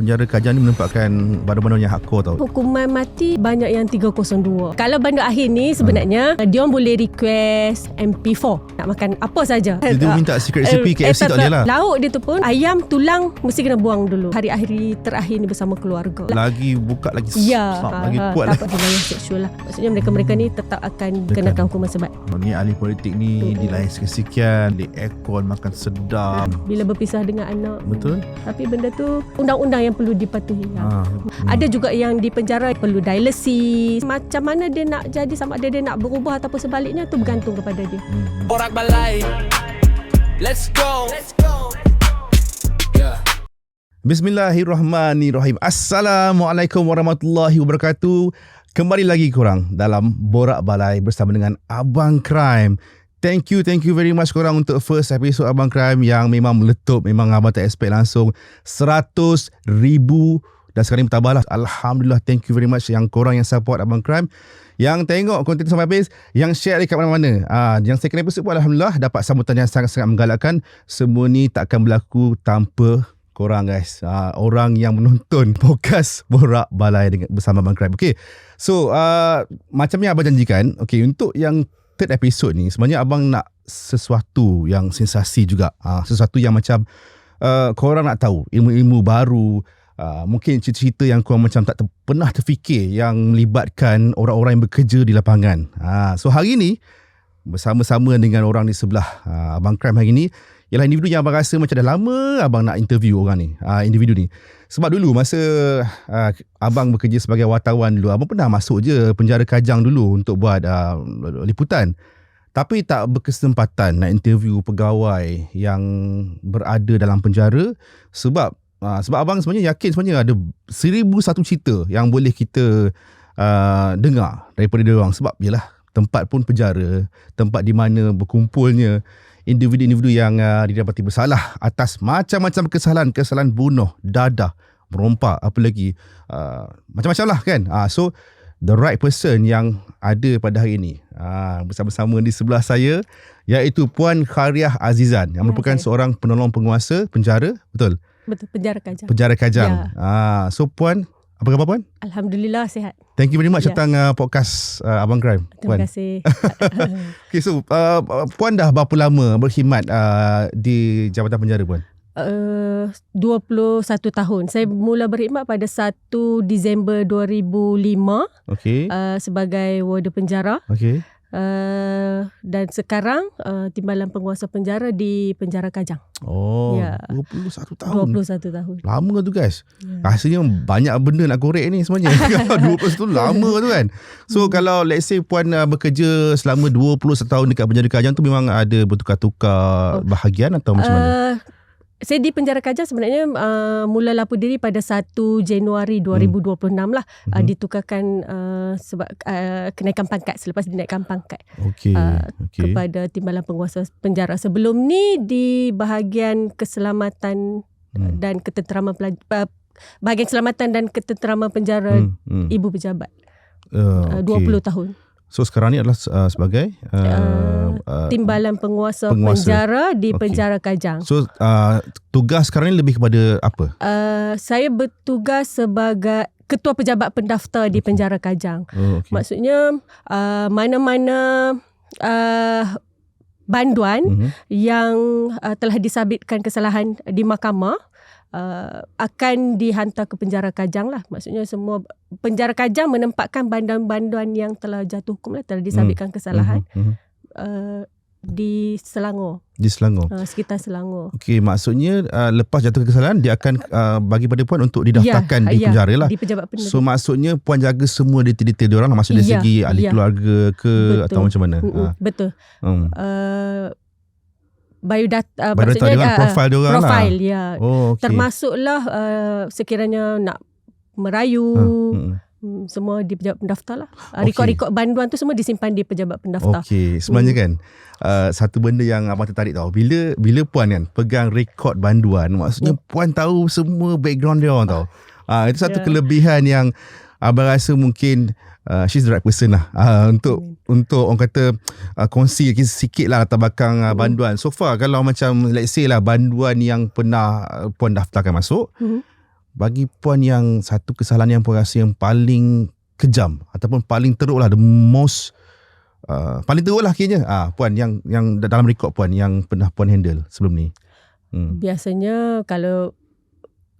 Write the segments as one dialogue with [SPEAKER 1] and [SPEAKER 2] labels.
[SPEAKER 1] penjara Kajang ni menempatkan bandar-bandar yang hardcore tau.
[SPEAKER 2] Hukuman mati banyak yang 302. Kalau bandar akhir ni sebenarnya dia orang boleh request MP4 nak makan apa saja.
[SPEAKER 1] Dia minta secret recipe KFC tak boleh lah.
[SPEAKER 2] Lauk dia tu pun ayam tulang mesti kena buang dulu. Hari-hari terakhir ni bersama keluarga.
[SPEAKER 1] Lagi buka lagi lagi kuat lah.
[SPEAKER 2] Tak hubungan seksual lah. Maksudnya mereka ni tetap akan kenakan hukuman sebat.
[SPEAKER 1] Ni ahli politik ni dilayan sekian-sekian, di aircon makan sedap.
[SPEAKER 2] Bila berpisah dengan anak.
[SPEAKER 1] Betul.
[SPEAKER 2] Tapi benda tu undang-undang yang perlu dipatuhi. Ada juga yang di penjara perlu dialisis. Macam mana dia nak jadi, sama ada dia nak berubah ataupun sebaliknya, tu bergantung kepada dia.
[SPEAKER 3] Borak Balai, let's go.
[SPEAKER 1] Bismillahirrahmanirrahim. Assalamualaikum warahmatullahi wabarakatuh. Kembali lagi korang dalam Borak Balai bersama dengan Abang Crime. Thank you very much korang untuk first episode Abang Crime yang memang meletup. Memang abang tak expect langsung 100,000 dan sekarang ni bertambah lah. Alhamdulillah, thank you very much yang korang yang support Abang Crime, yang tengok konten sampai habis, yang share dekat mana-mana. Yang second episode pun Alhamdulillah dapat sambutan yang sangat-sangat menggalakkan. Semua ni tak akan berlaku tanpa korang guys, orang yang menonton podcast Borak Balai bersama Abang Crime. Okay, so macam yang abang janjikan, okay, untuk yang third episode ni sebenarnya abang nak sesuatu yang sensasi juga, sesuatu yang macam korang nak tahu ilmu-ilmu baru, mungkin cerita-cerita yang korang macam tak pernah terfikir yang melibatkan orang-orang yang bekerja di lapangan. So hari ni bersama-sama dengan orang di sebelah Abang Crime hari ni ialah individu yang abang rasa macam dah lama abang nak interview orang ni, individu ni. Sebab dulu masa abang bekerja sebagai wartawan dulu, abang pernah masuk je penjara Kajang dulu untuk buat liputan. Tapi tak berkesempatan nak interview pegawai yang berada dalam penjara sebab abang sebenarnya yakin sebenarnya ada 1,001 cerita yang boleh kita dengar daripada dia orang. Sebab yalah, tempat pun penjara, tempat di mana berkumpulnya individu-individu yang didapati bersalah atas macam-macam kesalahan bunuh, dadah, merompak, apa lagi, macam-macam lah kan. So the right person yang ada pada hari ini bersama-sama di sebelah saya, iaitu Puan Khariah Azizan yang merupakan seorang penolong penguasa penjara. Betul, penjara Kajang. So Puan, apa khabar Puan?
[SPEAKER 2] Alhamdulillah sihat.
[SPEAKER 1] Thank you very much datang podcast Abang Crime.
[SPEAKER 2] Terima kasih.
[SPEAKER 1] Okay, so Puan dah berapa lama berkhidmat di Jabatan Penjara Puan?
[SPEAKER 2] 21 tahun. Saya mula berkhidmat pada 1 Disember 2005 sebagai warden penjara. Dan sekarang timbalan penguasa penjara di penjara Kajang. 21 tahun. Lama tu guys. Rasanya banyak benda nak korek ni sebenarnya. 21 tu lama tu kan. So kalau let's say Puan bekerja selama 21 tahun dekat penjara Kajang tu, memang ada bertukar-tukar bahagian atau macam mana? Saya di penjara Kajang sebenarnya mula lapor diri pada 1 Januari 2026 lah. Ditukarkan sebab kenaikan pangkat, selepas dinaikkan pangkat kepada timbalan penguasa penjara. Sebelum ni di bahagian keselamatan dan ketenteraman bahagian keselamatan dan ketenteraman penjara ibu pejabat. 20 tahun. So
[SPEAKER 1] sekarang ni adalah sebagai
[SPEAKER 2] timbalan penguasa penjara di penjara Kajang.
[SPEAKER 1] So tugas sekarang ni lebih kepada apa?
[SPEAKER 2] Saya bertugas sebagai ketua pejabat pendaftar di penjara Kajang. Maksudnya mana-mana banduan yang telah disabitkan kesalahan di mahkamah akan dihantar ke penjara Kajang lah. Maksudnya semua penjara Kajang menempatkan banduan-banduan yang telah jatuh hukum lah, telah disabitkan kesalahan di Selangor. Sekitar Selangor. Okey,
[SPEAKER 1] maksudnya lepas jatuh kesalahan dia akan bagi pada Puan untuk didaftarkan di penjara lah.
[SPEAKER 2] Di pejabat penjara.
[SPEAKER 1] So maksudnya Puan jaga semua detail-detail diorang lah, maksudnya dari segi ahli keluarga ke atau macam mana?
[SPEAKER 2] Betul. Biodata
[SPEAKER 1] maksudnya dengan profil diorang lah.
[SPEAKER 2] Profil, ya. Termasuklah sekiranya nak merayu, semua di pejabat pendaftar lah. Rekod-rekod banduan tu semua disimpan di pejabat pendaftar.
[SPEAKER 1] Sebenarnya kan satu benda yang abang tertarik tau, bila Puan kan pegang rekod banduan, maksudnya Puan tahu semua background dia orang tau. Itu satu kelebihan yang abang rasa mungkin she's the right person lah untuk orang kata kongsi sikit lah latar belakang banduan. So far kalau macam let's say lah banduan yang pernah Puan daftarkan masuk, bagi puan yang satu kesalahan yang puan rasa yang paling kejam ataupun paling teruk lah, the most paling teruk lah kira puan yang dalam rekod puan yang pernah puan handle sebelum ni.
[SPEAKER 2] Biasanya kalau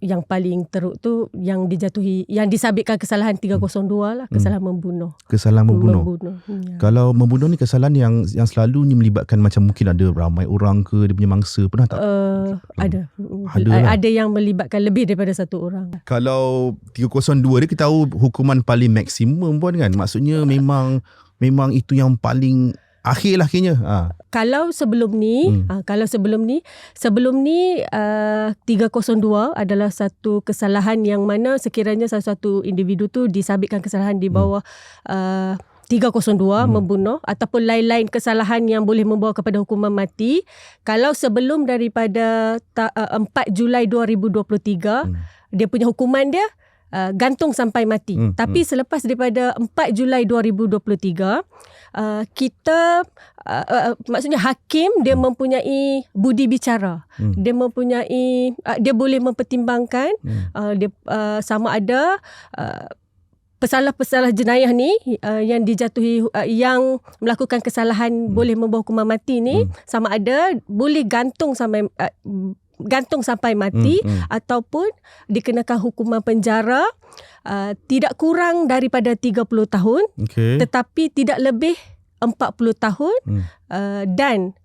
[SPEAKER 2] yang paling teruk tu yang disabitkan kesalahan 302 lah, kesalahan membunuh.
[SPEAKER 1] Kesalahan membunuh.
[SPEAKER 2] Ya.
[SPEAKER 1] Kalau membunuh ni kesalahan yang selalunya melibatkan macam mungkin ada ramai orang ke, dia punya mangsa, pernah tak?
[SPEAKER 2] Ada yang melibatkan lebih daripada satu orang.
[SPEAKER 1] Kalau 302 dia kita tahu hukuman paling maksimum pun kan. Maksudnya memang itu yang paling akhir lah kayaknya.
[SPEAKER 2] Kalau sebelum ni 302 adalah satu kesalahan yang mana sekiranya salah satu individu tu disabitkan kesalahan di bawah 302 membunuh ataupun lain-lain kesalahan yang boleh membawa kepada hukuman mati. Kalau sebelum daripada 4 Julai 2023 dia punya hukuman dia gantung sampai mati. Tapi selepas daripada 4 Julai 2023 kita maksudnya hakim dia mempunyai budi bicara. Dia mempunyai dia boleh mempertimbangkan dia sama ada pesalah-pesalah jenayah ni yang dijatuhi yang melakukan kesalahan boleh membawa hukuman mati ni sama ada boleh gantung sampai mati ataupun dikenakan hukuman penjara tidak kurang daripada 30 tahun tetapi tidak lebih 40 tahun dan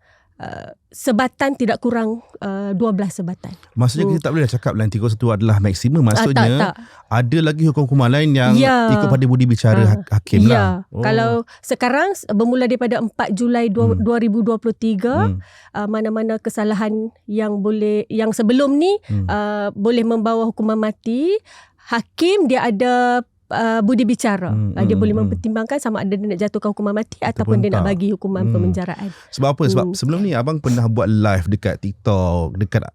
[SPEAKER 2] sebatan tidak kurang 12 sebatan.
[SPEAKER 1] Maksudnya kita tak boleh cakap lain 31 adalah maksimum. Maksudnya
[SPEAKER 2] tak.
[SPEAKER 1] Ada lagi hukuman lain yang ikut pada budi bicara hakim lah.
[SPEAKER 2] Kalau sekarang bermula daripada 4 Julai 2023 mana-mana kesalahan yang sebelum ni boleh membawa hukuman mati, hakim dia ada budi bicara. Dia boleh mempertimbangkan sama ada dia nak jatuhkan hukuman mati ataupun dia nak bagi hukuman pemenjaraan.
[SPEAKER 1] Sebab apa? Sebab sebelum ni abang pernah buat live dekat TikTok, dekat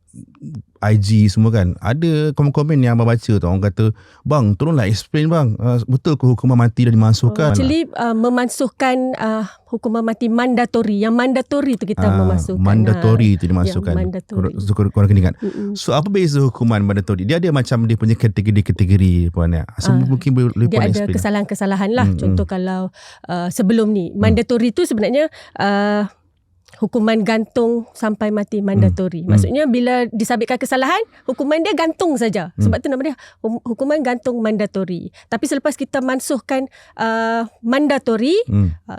[SPEAKER 1] IG semua kan. Ada komen-komen yang abang baca tu, orang kata, "Bang, tolonglah explain bang, betul ke hukuman mati dah dimasukkan?"
[SPEAKER 2] Actually memasukkan hukuman mati mandatori. Yang mandatori tu kita memasukkan.
[SPEAKER 1] Mandatori tu dimasukkan. Korang kena ingat. So apa beza hukuman mandatori? Dia ada macam dia punya kategori-kategori puan ya. So mungkin boleh
[SPEAKER 2] dia
[SPEAKER 1] puan
[SPEAKER 2] ada
[SPEAKER 1] explain.
[SPEAKER 2] kesalahan-kesalahan lah. Contoh kalau sebelum ni mandatori tu sebenarnya hukuman gantung sampai mati mandatori. Maksudnya bila disabitkan kesalahan, hukuman dia gantung saja. Sebab tu nama dia hukuman gantung mandatori. Tapi selepas kita mansuhkan mandatori,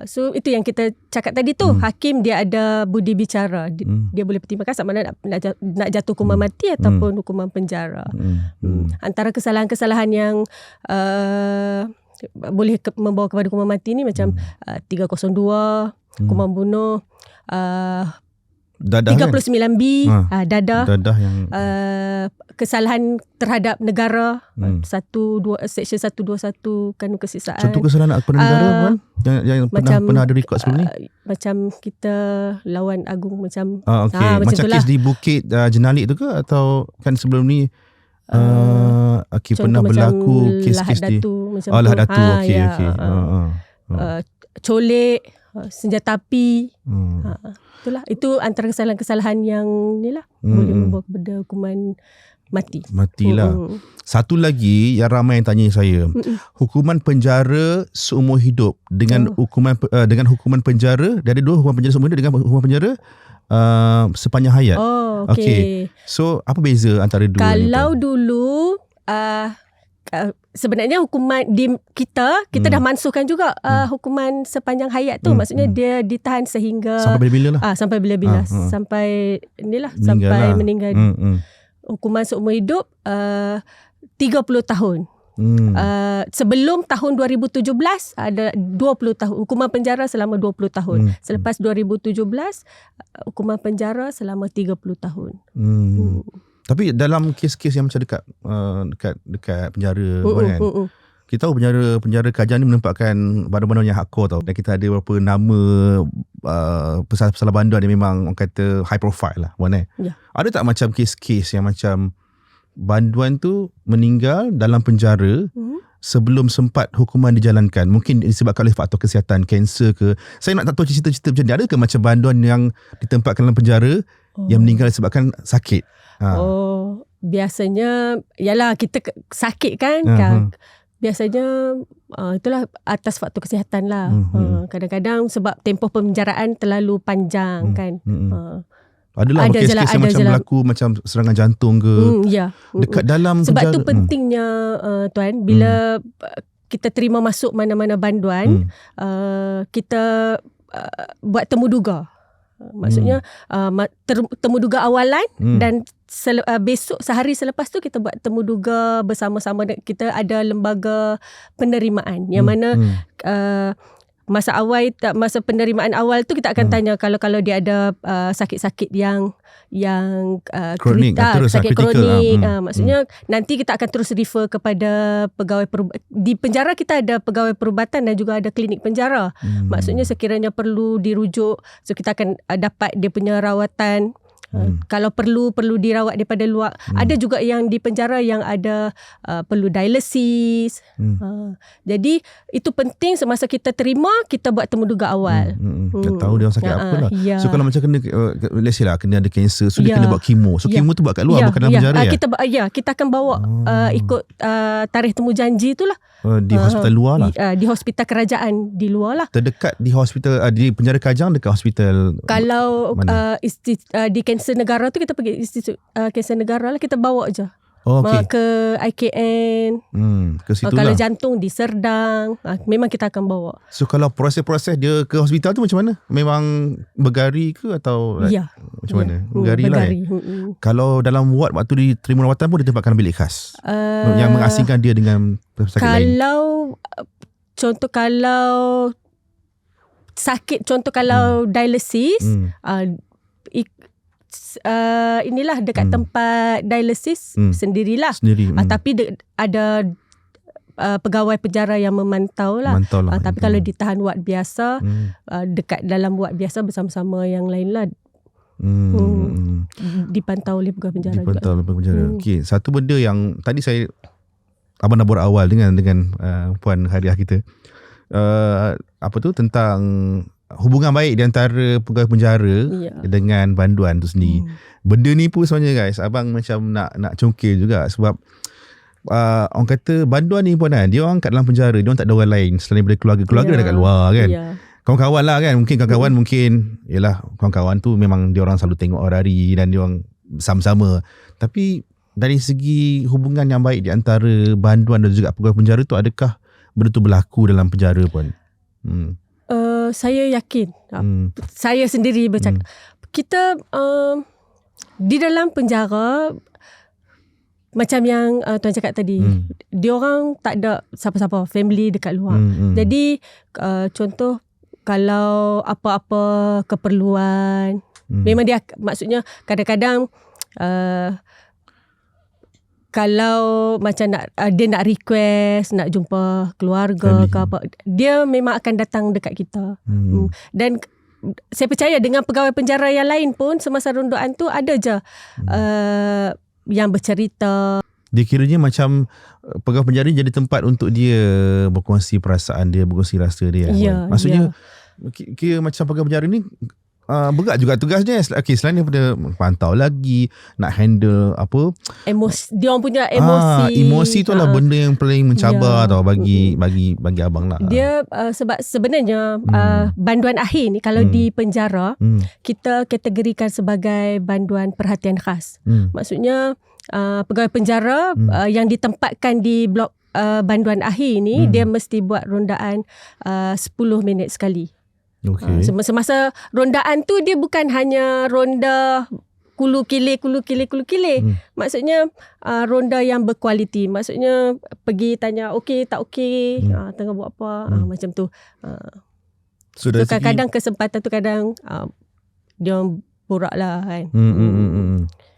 [SPEAKER 2] so itu yang kita cakap tadi tu, hakim dia ada budi bicara. Dia boleh pertimbangkan sama ada nak jatuh hukuman mati ataupun hukuman penjara. Antara kesalahan-kesalahan yang boleh membawa kepada hukuman mati ni macam 302, hukuman bunuh, 39B, dadah yang kesalahan terhadap negara, Seksyen 121 Kanun Keseksaan.
[SPEAKER 1] Contoh kesalahan kepada negara kan yang pernah ada rekod sebelum ni,
[SPEAKER 2] macam kita lawan agung macam
[SPEAKER 1] macam kes di Bukit Jenalik tu ke, atau kan sebelum ni pernah berlaku kes-kes di Lahad Datu.
[SPEAKER 2] Colek, senjata api. Itulah, itu antara kesalahan-kesalahan yang inilah boleh membawa kepada hukuman matilah. Satu lagi yang ramai yang tanya saya, hukuman penjara seumur hidup dengan hukuman penjara, dia ada dua, hukuman penjara seumur hidup dengan hukuman penjara sepanjang hayat. Okay. So apa beza antara dua ni? Kalau dulu sebenarnya hukuman kita dah mansuhkan juga hukuman sepanjang hayat tu. Maksudnya dia ditahan sehingga
[SPEAKER 1] sampai bila-bila lah.
[SPEAKER 2] Sampai bila-bila. Sampai sampai meninggal. Hukuman seumur hidup 30 tahun. Sebelum tahun 2017 ada 20 tahun hukuman penjara selama 20 tahun. Selepas 2017 hukuman penjara selama 30 tahun.
[SPEAKER 1] Tapi dalam kes-kes yang macam dekat penjara kan, kita tahu penjara kerajaan ni menempatkan bandar-bandar yang hardcore tau. Dan kita ada beberapa nama pesalah bandar yang memang orang kata high profile lah. Ada tak macam kes-kes yang macam banduan tu meninggal dalam penjara sebelum sempat hukuman dijalankan? Mungkin disebabkan oleh faktor kesihatan, kanser ke. Saya nak tahu cerita-cerita macam ni. Ada ke macam banduan yang ditempatkan dalam penjara yang meninggal disebabkan sakit?
[SPEAKER 2] Biasanya yalah kita sakit kan. Biasanya itulah atas faktor kesihatan lah. Kadang-kadang sebab tempoh pemenjaraan terlalu panjang kan.
[SPEAKER 1] Adalah kes-kes yang macam berlaku macam serangan jantung ke. Dekat dalam
[SPEAKER 2] sebab tu pentingnya tuan, bila kita terima masuk mana-mana banduan, kita buat temuduga. Maksudnya temuduga awalan dan besok sehari selepas tu kita buat temuduga bersama-sama. Kita ada lembaga penerimaan yang mana masa penerimaan awal tu kita akan tanya kalau dia ada sakit-sakit yang
[SPEAKER 1] kronik,
[SPEAKER 2] sakit kronik, maksudnya nanti kita akan terus refer kepada pegawai di penjara. Kita ada pegawai perubatan dan juga ada klinik penjara. Maksudnya sekiranya perlu dirujuk, so kita akan dapat dia punya rawatan. Kalau perlu dirawat daripada luar. Ada juga yang di penjara yang ada perlu dialisis. Jadi itu penting semasa kita terima, kita buat temuduga awal.
[SPEAKER 1] Tak tahu dia sakit apa lah. So kalau macam kena let's say lah kena ada kanser, so dia kena buat kemo. So kemo tu buat kat luar, bukan dalam penjara
[SPEAKER 2] kita akan bawa ikut tarikh temu janji tu lah.
[SPEAKER 1] Di hospital luar lah.
[SPEAKER 2] Di hospital kerajaan di luar lah.
[SPEAKER 1] Terdekat di hospital di penjara Kajang dekat hospital.
[SPEAKER 2] Kalau di kanser negara tu kita pergi institut kanser negara lah, kita bawa je. Ke IKN. Ke situ
[SPEAKER 1] lah.
[SPEAKER 2] Kalau jantung di Serdang, memang kita akan bawa.
[SPEAKER 1] So kalau proses-proses dia ke hospital tu macam mana? Memang bergari ke atau macam mana? Bergari lah. Kalau dalam ward waktu diterima rawatan pun ditempatkan bilik khas yang mengasingkan dia dengan pesakit lain.
[SPEAKER 2] Contoh kalau sakit, contoh kalau dialisis, inilah dekat tempat dialisis sendirilah. Tapi ada pegawai penjara yang memantau lah. Tapi kalau ditahan ward biasa, dekat dalam ward biasa bersama-sama yang lain lah. Dipantau oleh pegawai penjara juga.
[SPEAKER 1] Okay. Satu benda yang tadi abang dah borak awal dengan Puan Hariah kita, tentang hubungan baik di antara pegawai penjara dengan banduan tu sendiri. Benda ni pun sebenarnya guys, abang macam nak congkil juga sebab orang kata banduan ni pun dia orang kat dalam penjara, dia orang tak ada orang lain selain daripada keluarga dekat luar kan. Kawan-kawan lah kan, mungkin kawan-kawan yalah, kawan-kawan tu memang dia orang selalu tengok hari dan dia orang sama-sama. Tapi dari segi hubungan yang baik di antara banduan dan juga pegawai penjara tu, adakah benda tu berlaku dalam penjara pun?
[SPEAKER 2] Saya yakin. Saya sendiri bercakap. Kita di dalam penjara, macam yang Tuan cakap tadi, diorang tak ada siapa-siapa, family dekat luar. Jadi contoh kalau apa-apa keperluan, memang dia, maksudnya kadang-kadang kalau macam dia nak request nak jumpa keluarga ke apa, dia memang akan datang dekat kita. Dan saya percaya dengan pegawai penjara yang lain pun semasa rondoan tu ada je yang bercerita.
[SPEAKER 1] Dia kiranya macam pegawai penjara jadi tempat untuk dia berkongsi perasaan dia, berkongsi rasa dia. Maksudnya kira macam pegawai penjara ni berat juga tugasnya. Selain daripada pantau lagi, nak handle
[SPEAKER 2] emosi, dia orang punya emosi
[SPEAKER 1] tu lah benda yang paling mencabar tau bagi abang lah.
[SPEAKER 2] Dia sebab sebenarnya banduan akhir ni kalau di penjara kita kategorikan sebagai banduan perhatian khas. Maksudnya pegawai penjara yang ditempatkan di blok banduan akhir ni, dia mesti buat rondaan 10 minit sekali. Semasa rondaan tu dia bukan hanya ronda kulu kile. Maksudnya ronda yang berkualiti. Maksudnya pergi tanya okey tak okey, tengah buat apa, macam tu. So kadang-kadang kesempatan tu kadang dia orang borak lah kan.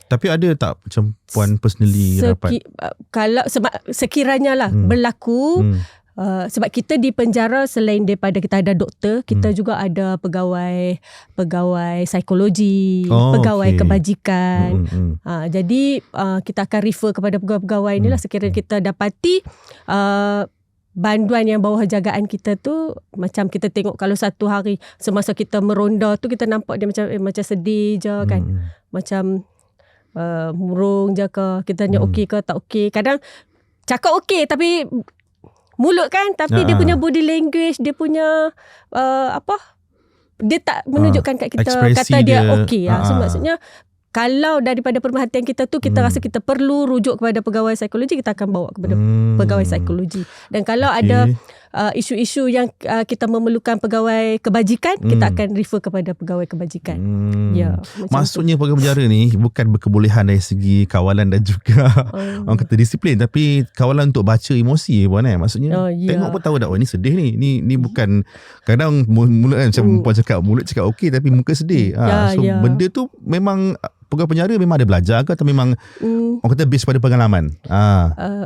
[SPEAKER 1] Tapi ada tak macam Puan personally dapat?
[SPEAKER 2] Kalau sekiranya lah berlaku, sebab kita di penjara selain daripada kita ada doktor, kita juga ada pegawai psikologi, pegawai kebajikan. Jadi kita akan refer kepada pegawai-pegawai inilah sekiranya kita dapati banduan yang bawah jagaan kita tu, macam kita tengok kalau satu hari semasa kita meronda tu, kita nampak dia macam sedih je kan. Macam murung je ke, kita tanya okey ke tak okey. Kadang cakap okey tapi mulut kan, tapi dia punya body language, dia punya dia tak menunjukkan kat kita kata dia okey. So maksudnya kalau daripada pemerhatian kita tu, kita rasa kita perlu rujuk kepada pegawai psikologi, kita akan bawa kepada pegawai psikologi. Dan kalau ada isu-isu yang kita memerlukan pegawai kebajikan, kita akan refer kepada pegawai kebajikan. Ya,
[SPEAKER 1] maksudnya pegawai penjara ni bukan berkebolehan dari segi kawalan dan juga orang kata disiplin, tapi kawalan untuk baca emosi puan maksudnya tengok pun tahu dah, ni sedih ni. Ni bukan, kadang mulut kan macam puan cakap, mulut cakap okey tapi muka sedih. Benda tu memang pegawai penjara memang ada belajar ke, atau memang orang kata based pada pengalaman?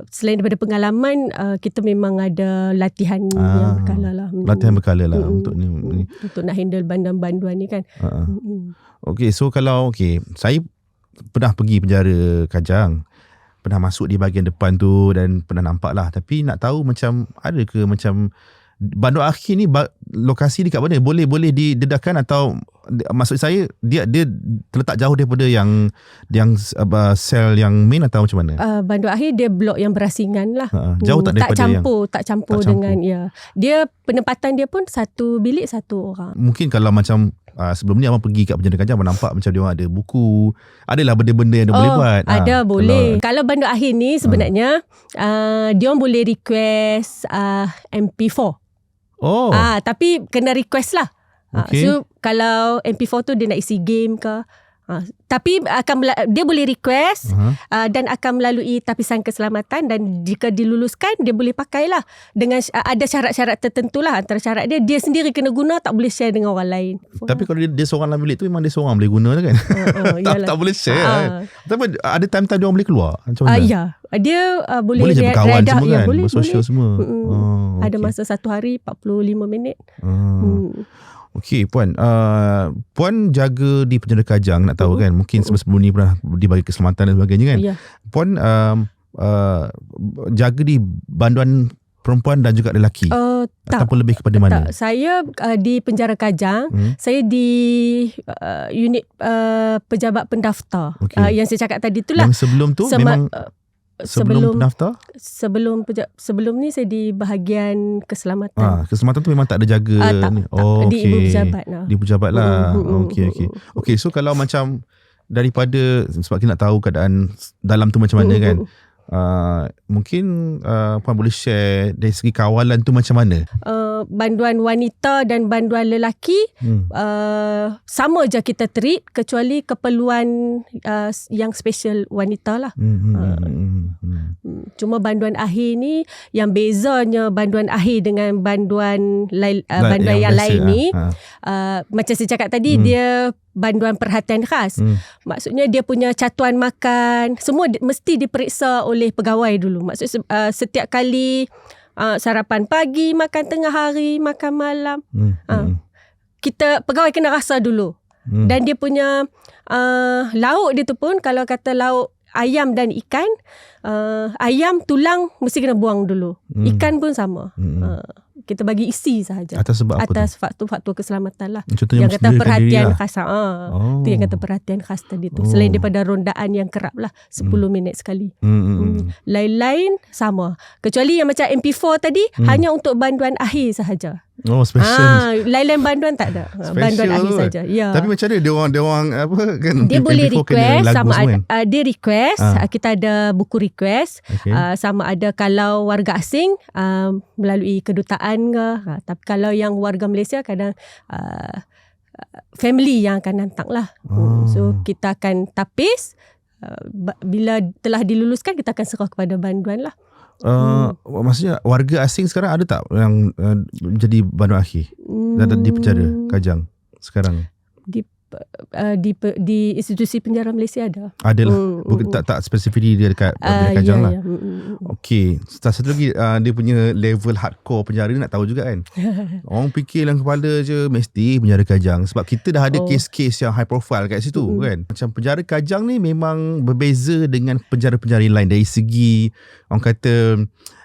[SPEAKER 2] Selain daripada pengalaman, kita memang ada latihan yang berkala lah.
[SPEAKER 1] Latihan berkala lah untuk ni.
[SPEAKER 2] Untuk nak handle banduan-banduan ni kan.
[SPEAKER 1] Okay, so kalau saya pernah pergi penjara Kajang, pernah masuk di bahagian depan tu dan pernah nampak lah, tapi nak tahu macam ada ke macam banduan akhir ni lokasi di kat mana? Boleh didedahkan, atau maksud saya dia terletak jauh daripada yang sel yang main, atau macam mana?
[SPEAKER 2] Banduan akhir dia blok yang berasingan lah.
[SPEAKER 1] Jauh tak daripada
[SPEAKER 2] tak campur dengan dia penempatan dia pun satu bilik satu orang. Mungkin
[SPEAKER 1] kalau macam sebelum ni abang pergi kat penjara Kajang, abang nampak macam dia orang ada buku, adalah benda-benda yang dia boleh buat.
[SPEAKER 2] Ada boleh. Kalau banduan akhir ni sebenarnya dia orang boleh request MP4. Tapi kena request lah. So kalau MP4 tu dia nak isi game ke, tapi dia boleh request dan akan melalui tapisan keselamatan, dan jika diluluskan dia boleh pakai lah. Dengan ada syarat-syarat tertentu lah. Antara syarat dia sendiri kena guna, tak boleh share dengan orang lain.
[SPEAKER 1] Tapi kalau dia seorang dalam bilik tu, memang dia seorang boleh guna kan? tak boleh share kan? Tapi ada time-time dia orang boleh keluar macam mana?
[SPEAKER 2] Dia boleh
[SPEAKER 1] je berkawan semua kan? Bersosial semua.
[SPEAKER 2] Ada masa satu hari 45 minit.
[SPEAKER 1] Okey puan, puan jaga di penjara Kajang, nak tahu kan, mungkin sebelum ni pernah dibagi keselamatan dan sebagainya kan. Puan jaga di banduan perempuan dan juga lelaki, ataupun lebih kepada mana?
[SPEAKER 2] Saya di penjara Kajang, saya di unit pejabat pendaftar. Yang saya cakap tadi itulah.
[SPEAKER 1] Yang sebelum tu memang sebelum pendaftar? Sebelum ni saya di bahagian keselamatan. Keselamatan tu memang tak ada jaga ni.
[SPEAKER 2] Di ibu pejabat lah.
[SPEAKER 1] Di pejabat lah. Okey, so kalau macam daripada, sebab kita nak tahu keadaan dalam tu macam mana kan, mungkin puan boleh share dari segi kawalan tu macam mana? Banduan
[SPEAKER 2] wanita dan banduan lelaki sama je kita treat, kecuali keperluan yang special wanita lah. Cuma banduan akhir ni, yang bezanya banduan akhir dengan banduan yang lain ni, macam saya cakap tadi, dia banduan perhatian khas. Maksudnya dia punya catuan makan semua mesti diperiksa oleh pegawai dulu. Maksud setiap kali sarapan pagi, makan tengah hari, makan malam, kita pegawai kena rasa dulu. Dan dia punya lauk dia tu pun, kalau kata lauk ayam dan ikan, ayam tulang mesti kena buang dulu. Ikan pun sama. Kita bagi isi sahaja.
[SPEAKER 1] Atas sebab apa?
[SPEAKER 2] Atas faktor keselamatan lah.
[SPEAKER 1] Contohnya
[SPEAKER 2] yang kata perhatian khas. Itu yang kata perhatian khas tadi tu. Selain daripada rondaan yang kerap lah, 10 minit sekali. Lain-lain sama. Kecuali yang macam MP4 tadi, hanya untuk banduan akhir sahaja.
[SPEAKER 1] Special.
[SPEAKER 2] Lain-lain banduan tak ada. Banduan akhir saja. Ya.
[SPEAKER 1] Tapi macam mana dia orang apa kan?
[SPEAKER 2] Dia boleh request, sama ada dia request, kita ada buku request, sama ada kalau warga asing melalui kedutaan ke. Tapi kalau yang warga Malaysia, kadang family yang akan hantar lah. So kita akan tapis, bila telah diluluskan kita akan serah kepada banduan lah.
[SPEAKER 1] Maksudnya warga asing sekarang ada tak yang jadi banduan akhir di penjara Kajang sekarang?
[SPEAKER 2] Di institusi penjara Malaysia ada.
[SPEAKER 1] Adalah. Tak spesifik dia dekat Kajang lah. Okey, satu lagi dia punya level hardcore penjara ni nak tahu juga kan. Orang fikir dalam kepala je mesti penjara Kajang, sebab kita dah ada kes-kes yang high profile kat situ kan. Macam penjara Kajang ni memang berbeza dengan penjara-penjara lain dari segi orang kata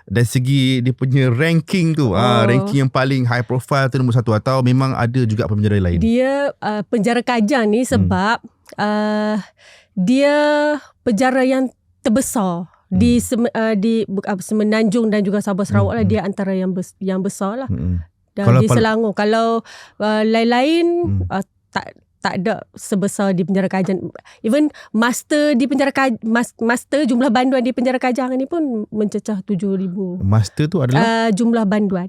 [SPEAKER 1] dari segi dia punya ranking tu, ranking yang paling high profile tu nombor 1, atau memang ada juga penjara lain?
[SPEAKER 2] Dia penjara Kajang ni sebab dia penjara yang terbesar di Semenanjung dan juga Sabah Sarawak lah. Dia antara yang besar lah. Dan
[SPEAKER 1] Kalau
[SPEAKER 2] di Selangor. Kalau lain-lain tak ada sebesar di penjara Kajang. Even master di penjara master jumlah banduan di penjara Kajang ni pun mencecah 7,000.
[SPEAKER 1] Master tu adalah
[SPEAKER 2] jumlah banduan.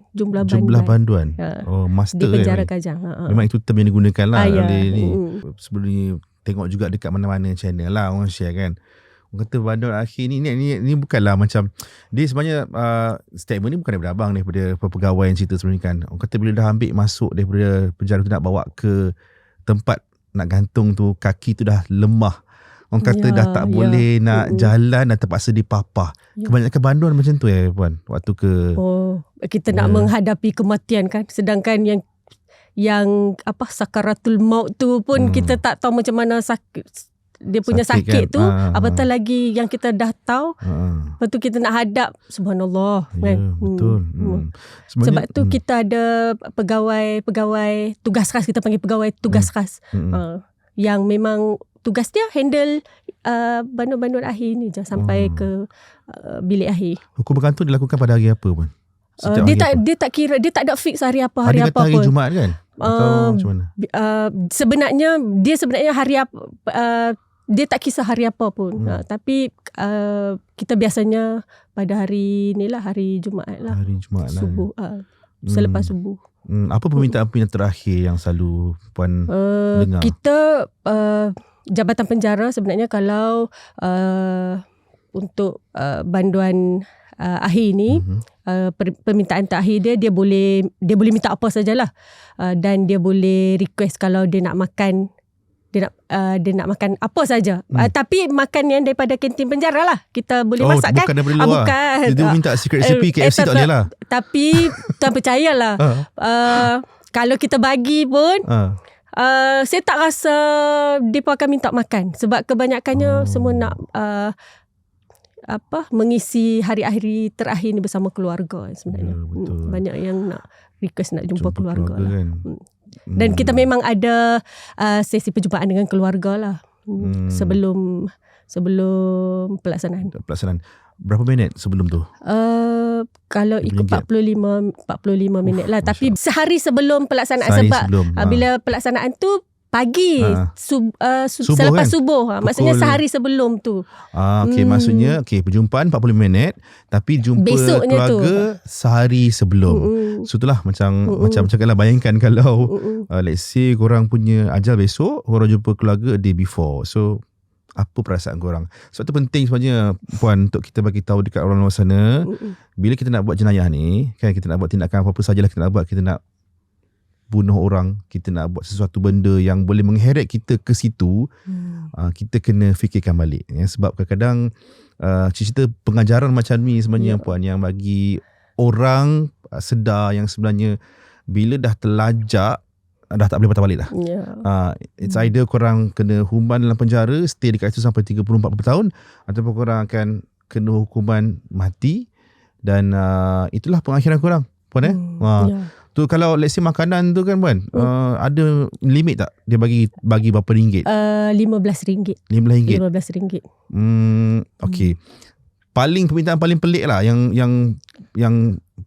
[SPEAKER 1] Oh, master
[SPEAKER 2] di penjara Kajang.
[SPEAKER 1] Memang itu term yang digunakan lah oleh ni. Sebelum ni tengok juga dekat mana-mana channel lah orang share kan. Orang kata banduan akhir ni bukanlah macam dia sebenarnya statement ni bukan daripada abang, daripada pegawai yang cerita sebelum ni kan. Orang kata bila dah ambil masuk daripada penjara tu nak bawa ke tempat nak gantung tu, kaki tu dah lemah. Orang kata dah tak boleh nak jalan, dah terpaksa dipapah. Kebanyakan banduan macam tu puan waktu ke
[SPEAKER 2] kita nak menghadapi kematian kan, sedangkan yang sakaratul maut tu pun kita tak tahu macam mana dia punya sakit kan? Tu apatah lagi yang kita dah tahu. Lepas tu kita nak hadap, subhanallah kan.
[SPEAKER 1] Betul.
[SPEAKER 2] Sebab tu kita ada pegawai tugas khas, kita panggil pegawai tugas khas. Yang memang tugas dia handle banduan-banduan akhir ni je sampai ke bilik akhir.
[SPEAKER 1] Hukum bergantung dilakukan pada hari apa pun?
[SPEAKER 2] Dia tak kira, dia tak ada fix hari apa
[SPEAKER 1] hari
[SPEAKER 2] apa
[SPEAKER 1] hari
[SPEAKER 2] pun.
[SPEAKER 1] Jumaat kan? Atau macam mana?
[SPEAKER 2] Sebenarnya hari apa, dia tak kisah hari apa pun. Tapi kita biasanya pada hari ni lah, hari Jumaat lah.
[SPEAKER 1] Hari Jumaat lah.
[SPEAKER 2] Subuh. Selepas subuh.
[SPEAKER 1] Apa permintaan terakhir yang selalu puan dengar?
[SPEAKER 2] Kita Jabatan Penjara sebenarnya kalau untuk banduan akhir ni, permintaan terakhir dia boleh minta apa sajalah. Dan dia boleh request kalau dia nak makan, dia nak makan apa saja. Tapi makan yang daripada kantin penjara lah. Kita boleh masak kan?
[SPEAKER 1] Bukan daripada luar.
[SPEAKER 2] Bukan.
[SPEAKER 1] Dia minta secret recipe KFC tak boleh lah.
[SPEAKER 2] Tapi tuan percayalah. Kalau kita bagi pun, saya tak rasa mereka akan minta makan. Sebab kebanyakannya semua nak mengisi hari-hari terakhir ni bersama keluarga sebenarnya. Banyak yang nak request nak jumpa keluarga lah. Kan? Dan kita memang ada sesi perjumpaan dengan keluarga lah sebelum pelaksanaan.
[SPEAKER 1] Berapa minit sebelum tu?
[SPEAKER 2] Kalau ikut 45 minit lah. Tapi sehari sebelum pelaksanaan. Bila pelaksanaan tu pagi, selepas
[SPEAKER 1] kan?
[SPEAKER 2] Subuh. Maksudnya sehari sebelum tu.
[SPEAKER 1] Maksudnya perjumpaan 45 minit, tapi jumpa
[SPEAKER 2] besoknya
[SPEAKER 1] keluarga sehari sebelum. So itulah macam cakaplah, bayangkan kalau let's say korang punya ajal besok, korang jumpa keluarga day before. So apa perasaan korang? Sebab tu penting sebenarnya puan, untuk kita bagi tahu dekat orang luar sana, bila kita nak buat jenayah ni kan, kita nak buat tindakan apa-apa sajalah kita nak buat, kita nak bunuh orang, kita nak buat sesuatu benda yang boleh mengheret kita ke situ, kita kena fikirkan balik ya. Sebab kadang-kadang cerita pengajaran macam ni sebenarnya puan, yang bagi orang sedar yang sebenarnya bila dah terlajak dah tak boleh patah balik dah. It's either korang kena hukuman dalam penjara, stay dekat situ sampai 30-40 tahun, ataupun korang akan kena hukuman mati. Dan itulah pengakhiran korang puan tu. Kalau let's say makanan tu kan puan, ada limit tak dia bagi berapa ringgit?
[SPEAKER 2] RM15.
[SPEAKER 1] RM15. Okay. Permintaan paling pelik lah yang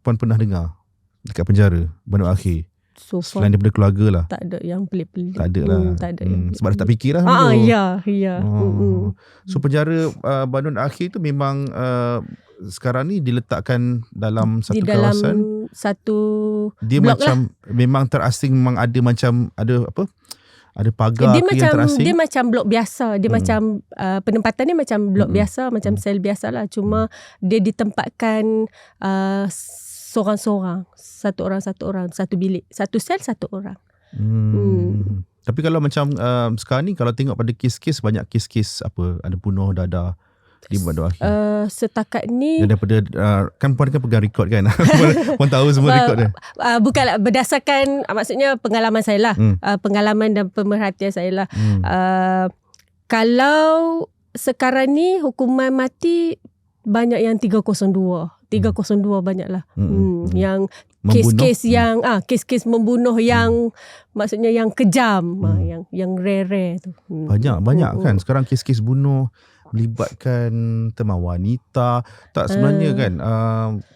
[SPEAKER 1] puan pernah dengar dekat penjara banduan akhir.
[SPEAKER 2] So far,
[SPEAKER 1] selain daripada keluarga lah,
[SPEAKER 2] tak ada yang pelik-pelik.
[SPEAKER 1] Tak ada lah.
[SPEAKER 2] Tak ada yang
[SPEAKER 1] sebab dah tak fikir lah.
[SPEAKER 2] Ya.
[SPEAKER 1] So penjara banduan akhir tu memang sekarang ni diletakkan dalam satu kawasan.
[SPEAKER 2] Dalam satu
[SPEAKER 1] dia
[SPEAKER 2] blok
[SPEAKER 1] macam
[SPEAKER 2] lah.
[SPEAKER 1] Memang terasing, memang ada macam ada pagar yang terasing.
[SPEAKER 2] Dia macam blok biasa. Dia macam penempatan dia macam blok biasa, macam sel biasa lah. Cuma dia ditempatkan seorang-seorang, satu orang, satu bilik, satu sel, satu orang.
[SPEAKER 1] Tapi kalau macam sekarang ni, kalau tengok pada kes-kes, banyak kes-kes ada bunuh dadah di banduan akhir.
[SPEAKER 2] Setakat ni
[SPEAKER 1] daripada kan puan kan pegang rekod kan. Puan tahu semua rekod dia.
[SPEAKER 2] Bukanlah berdasarkan, maksudnya pengalaman saya lah. Pengalaman dan pemerhatian saya lah. Kalau sekarang ni hukuman mati banyak yang 302. 302 banyaklah. Yang
[SPEAKER 1] Membunuh?
[SPEAKER 2] kes-kes yang kes-kes membunuh yang maksudnya yang kejam, yang rare-rare tu.
[SPEAKER 1] Banyak kan sekarang kes-kes bunuh melibatkan teman wanita. Tak sebenarnya kan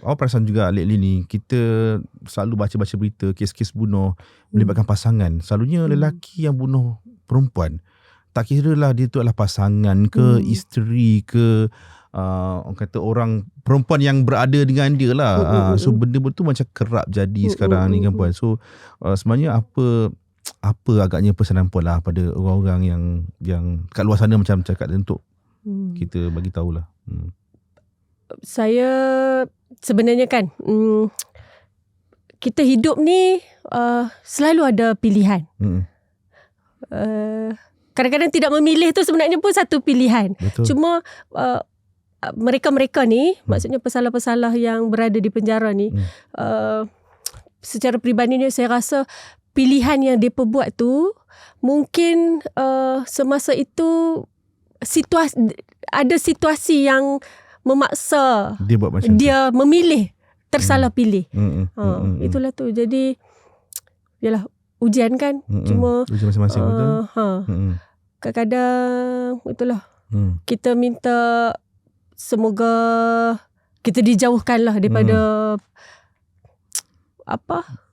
[SPEAKER 1] awak perasan juga lately ni kita selalu baca-baca berita kes-kes bunuh melibatkan pasangan. Selalunya lelaki yang bunuh perempuan. Tak kira lah dia tu adalah pasangan ke isteri ke orang kata orang perempuan yang berada dengan dia lah. So benda betul macam kerap jadi sekarang ni kan puan. So sebenarnya apa agaknya pesanan puan lah pada orang-orang yang kat luar sana macam cakap untuk kita bagi tahulah.
[SPEAKER 2] Saya sebenarnya kan kita hidup ni selalu ada pilihan. Kadang-kadang tidak memilih tu sebenarnya pun satu pilihan.
[SPEAKER 1] Betul.
[SPEAKER 2] Cuma mereka-mereka ni maksudnya pesalah-pesalah yang berada di penjara ni secara peribadinya saya rasa pilihan yang dia perbuat tu mungkin semasa itu ada situasi yang memaksa
[SPEAKER 1] Dia buat macam
[SPEAKER 2] dia memilih, tersalah pilih. Itulah tu. Jadi yalah ujian kan. Cuma
[SPEAKER 1] ujian masing-masing betul.
[SPEAKER 2] Kadang-kadang itulah kita minta semoga kita dijauhkanlah daripada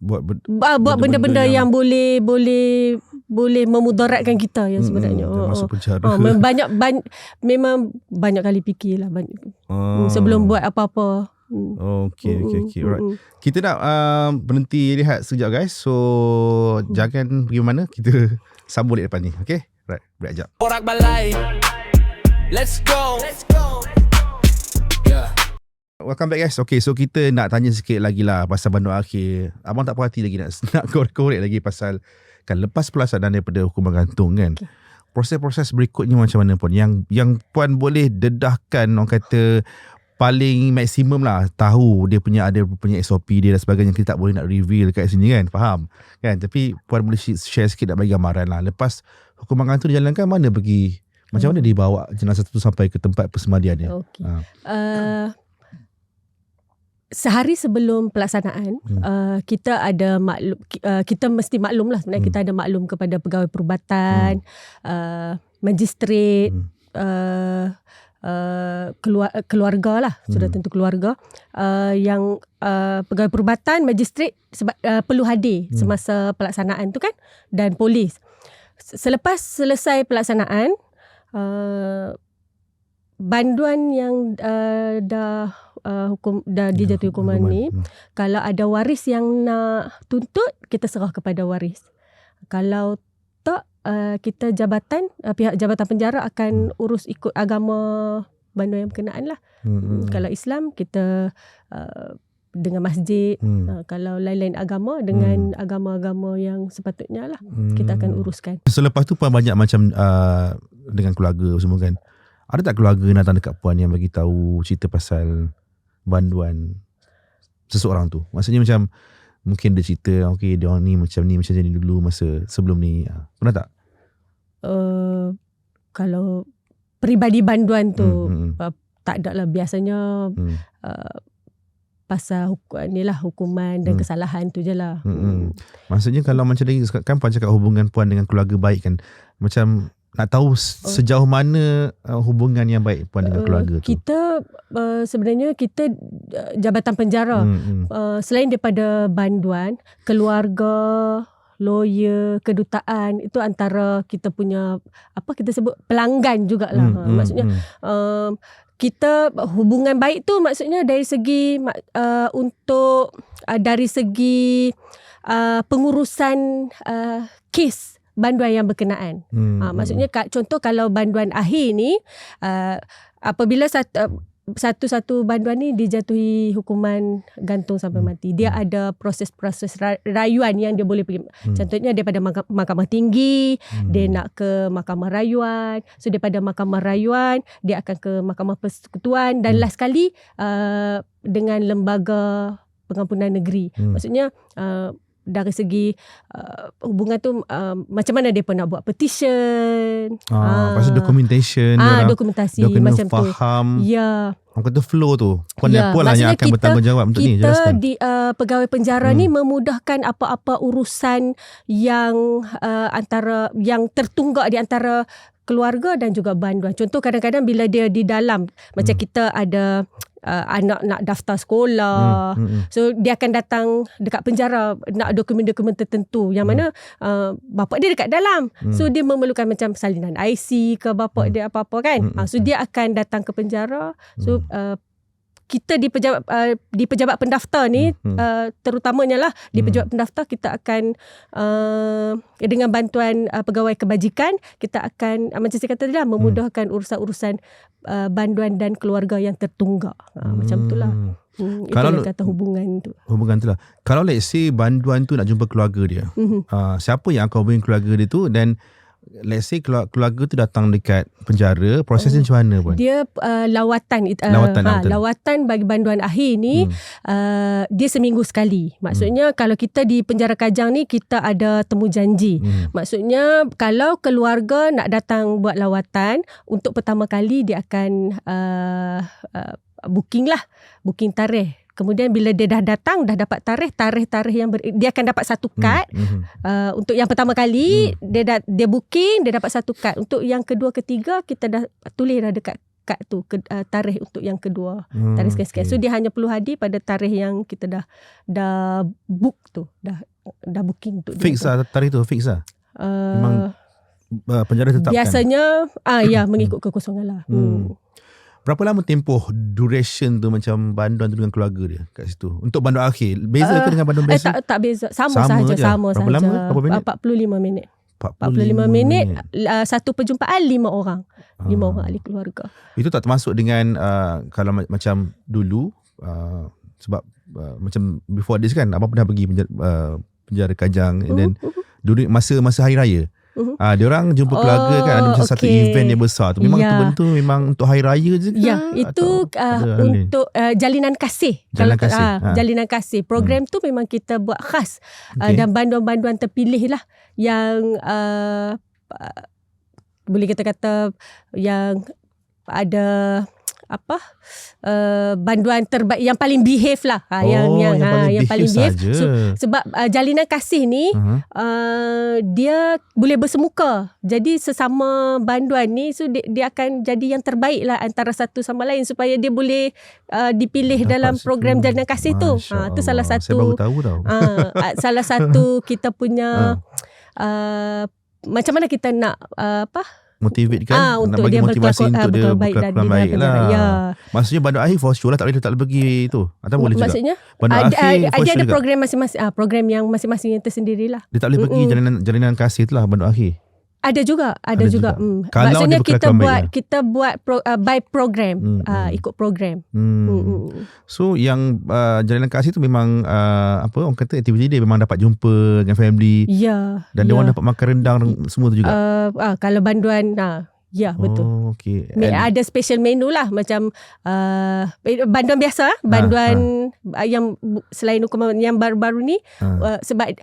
[SPEAKER 2] buat benda-benda yang boleh memudaratkan kita yang sebenarnya.
[SPEAKER 1] Masuk penjara.
[SPEAKER 2] Memang banyak kali fikirlah sebelum buat apa-apa.
[SPEAKER 1] Okay. Alright. Kita nak berhenti rehat sekejap guys. So jangan pergi mana. Kita sambung lepas ni. Okay. Right. Break sekejap.
[SPEAKER 3] Borak Balai. Let's go.
[SPEAKER 1] Welcome back guys. Okay, so kita nak tanya sikit lagi lah pasal bandul akhir. Abang tak puas hati lagi nak korek lagi pasal kan lepas pelaksanaan daripada hukuman gantung kan. Proses-proses berikutnya macam mana pun yang puan boleh dedahkan orang kata paling maksimum lah tahu dia punya SOP dia dan sebagainya. Kita tak boleh nak reveal kat sini kan, faham kan, tapi puan boleh share sikit nak bagi gambaran lah lepas hukuman gantung dijalankan mana pergi, macam mana dibawa jenazah tu sampai ke tempat persemadiannya.
[SPEAKER 2] Sehari sebelum pelaksanaan kita ada maklum, kita mesti maklum lah sebenarnya. Kita ada maklum kepada pegawai perubatan, magistrate, keluarga lah, sudah tentu keluarga, yang pegawai perubatan, magistrate perlu hadir semasa pelaksanaan tu kan, dan polis. Selepas selesai pelaksanaan, banduan yang dah dijatuhi hukuman ni, kalau ada waris yang nak tuntut, kita serah kepada waris. Kalau tak, kita pihak jabatan penjara akan urus ikut agama banduan yang berkenaan lah. Kalau Islam, kita dengan masjid. Kalau lain-lain agama, dengan agama-agama yang sepatutnya lah, kita akan uruskan.
[SPEAKER 1] Selepas tu puan banyak macam dengan keluarga semua kan. Ada tak keluarga datang dekat puan yang bagi tahu cerita pasal banduan seseorang tu? Maksudnya macam mungkin dia cerita okay, dia orang ni macam ni dulu masa sebelum ni. Pernah tak?
[SPEAKER 2] Kalau peribadi banduan tu tak ada lah. Biasanya pasal hukuman dan kesalahan tu je lah.
[SPEAKER 1] Maksudnya kalau macam ni kan puan cakap hubungan puan dengan keluarga baik kan, macam nak tahu sejauh mana hubungan yang baik puan dengan keluarga tu.
[SPEAKER 2] Kita sebenarnya kita jabatan penjara, selain daripada banduan, keluarga, lawyer, kedutaan, itu antara kita punya kita sebut pelanggan jugalah. Maksudnya kita hubungan baik tu maksudnya dari segi dari segi pengurusan kes banduan yang berkenaan. Maksudnya contoh kalau banduan akhir ni, apabila satu banduan ni dijatuhi hukuman gantung sampai mati, dia ada proses-proses rayuan yang dia boleh pergi. Contohnya daripada mahkamah tinggi, dia nak ke mahkamah rayuan. So daripada mahkamah rayuan, dia akan ke mahkamah persekutuan, dan last kali dengan lembaga pengampunan negeri. Maksudnya dari segi hubungan tu macam mana dia nak buat petition.
[SPEAKER 1] Pasal documentation.
[SPEAKER 2] Dokumentasi macam tu.
[SPEAKER 1] Faham.
[SPEAKER 2] Ya.
[SPEAKER 1] Orang kata flow tu. Puan yang akan bertanggungjawab untuk ni.
[SPEAKER 2] Kita di pegawai penjara ni memudahkan apa-apa urusan yang antara yang tertunggak di antara keluarga dan juga banduan. Contoh kadang-kadang bila dia di dalam, macam kita ada anak nak daftar sekolah. So dia akan datang dekat penjara nak dokumen-dokumen tertentu yang mana bapa dia dekat dalam. So dia memerlukan macam salinan IC ke bapa dia apa-apa kan. So dia akan datang ke penjara. So kita di pejabat pendaftar ni terutamanya lah di pejabat pendaftar kita akan dengan bantuan pegawai kebajikan kita akan macam saya kata tadi lah memudahkan urusan-urusan banduan dan keluarga yang tertunggak. Macam itulah. Kalau yang kata hubungan tu.
[SPEAKER 1] Hubungan tu lah. Kalau let's say banduan tu nak jumpa keluarga dia. Siapa yang akan hubungi keluarga dia tu, dan let's say keluarga tu datang dekat penjara, prosesnya macam mana pun?
[SPEAKER 2] Dia lawatan bagi banduan akhir ni dia seminggu sekali. Maksudnya kalau kita di penjara Kajang ni kita ada temu janji. Maksudnya kalau keluarga nak datang buat lawatan untuk pertama kali dia akan booking tarikh. Kemudian bila dia dah datang, dah dapat tarikh yang dia akan dapat satu kad. Untuk yang pertama kali dia booking, dia dapat satu kad. Untuk yang kedua, ketiga kita dah tulis dah dekat kad tu tarikh untuk yang kedua. Tarikh sekian-sekian. So dia hanya perlu hadir pada tarikh yang kita dah book tu, dah booking untuk
[SPEAKER 1] fix lah tarikh tu, fix lah. Memang penjara tetapkan.
[SPEAKER 2] Biasanya mengikut kekosongan lah.
[SPEAKER 1] Berapa lama tempoh duration tu macam banduan tu dengan keluarga dia kat situ? Untuk banduan akhir, beza ke dengan banduan biasa?
[SPEAKER 2] Tak beza. Sama sahaja.
[SPEAKER 1] Berapa lama? Berapa minit?
[SPEAKER 2] 45 minit. 45 minit. Satu perjumpaan 5 orang. 5 orang ahli keluarga. Itu
[SPEAKER 1] tak termasuk dengan kalau macam dulu sebab macam before this kan, abang pernah pergi penjara Kajang and then dulu masa hari raya. Diorang jumpa keluarga kan, ada macam satu event yang besar tu. Memang tu benda tu memang untuk hari raya je ke?
[SPEAKER 2] Ya, itu untuk jalinan kasih. Jalinan kasih. Program tu memang kita buat khas. Dan banduan-banduan terpilih lah yang boleh kita kata yang ada banduan terbaik yang paling behave lah, yang paling behave. So, sebab jalinan kasih ni dia boleh bersemuka, jadi sesama banduan ni dia akan jadi yang terbaik lah antara satu sama lain supaya dia boleh dipilih dalam program jalinan kasih tu. Tu salah satu.
[SPEAKER 1] Saya baru tahu tau.
[SPEAKER 2] Salah satu kita punya macam mana kita nak
[SPEAKER 1] motivate kan, nak
[SPEAKER 2] untuk
[SPEAKER 1] bagi
[SPEAKER 2] dia
[SPEAKER 1] motivasi untuk dia berkelakuan baik lah.
[SPEAKER 2] Ya.
[SPEAKER 1] Maksudnya banduan akhir for sure lah, tak boleh pergi tu atau boleh juga?
[SPEAKER 2] Maksudnya
[SPEAKER 1] banduan akhir for
[SPEAKER 2] dia
[SPEAKER 1] sure
[SPEAKER 2] ada program masing-masing, program yang masing-masing yang tersendiri lah.
[SPEAKER 1] Dia tak boleh pergi jalinan kasih tu lah banduan akhir?
[SPEAKER 2] Ada juga.
[SPEAKER 1] Kalau
[SPEAKER 2] maksudnya
[SPEAKER 1] kita
[SPEAKER 2] buat by program, ikut program.
[SPEAKER 1] So yang jalinan kasih tu memang orang kata aktiviti dia memang dapat jumpa dengan family.
[SPEAKER 2] Ya.
[SPEAKER 1] Dan dia orang dapat makan rendang semua tu juga.
[SPEAKER 2] Kalau banduan ya, betul.
[SPEAKER 1] Okay.
[SPEAKER 2] Ada special menu lah macam banduan biasa, banduan yang selain hukuman yang baru-baru ni, sebab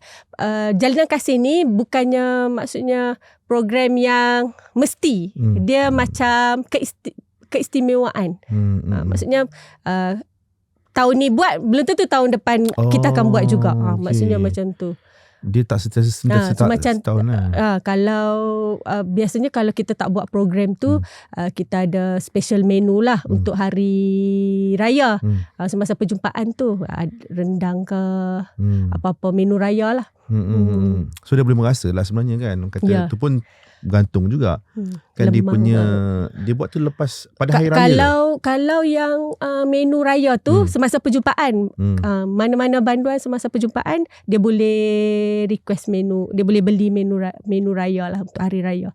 [SPEAKER 2] jalinan kasih ni bukannya maksudnya program yang mesti. Dia macam keistimewaan. Maksudnya tahun ni buat, belum tentu tahun depan kita akan buat juga. Maksudnya macam tu.
[SPEAKER 1] Dia tak sentiasa setahun lah.
[SPEAKER 2] Kalau biasanya kalau kita tak buat program tu, kita ada special menu lah untuk hari raya. Semasa perjumpaan tu rendang ke apa-apa menu raya lah.
[SPEAKER 1] So dia boleh merasa lah sebenarnya kan. Kata tu pun bergantung juga kan. Dia punya dia buat tu lepas pada hari raya.
[SPEAKER 2] Kalau yang menu raya tu semasa perjumpaan, mana-mana banduan semasa perjumpaan dia boleh request menu, dia boleh beli menu raya lah untuk hari raya.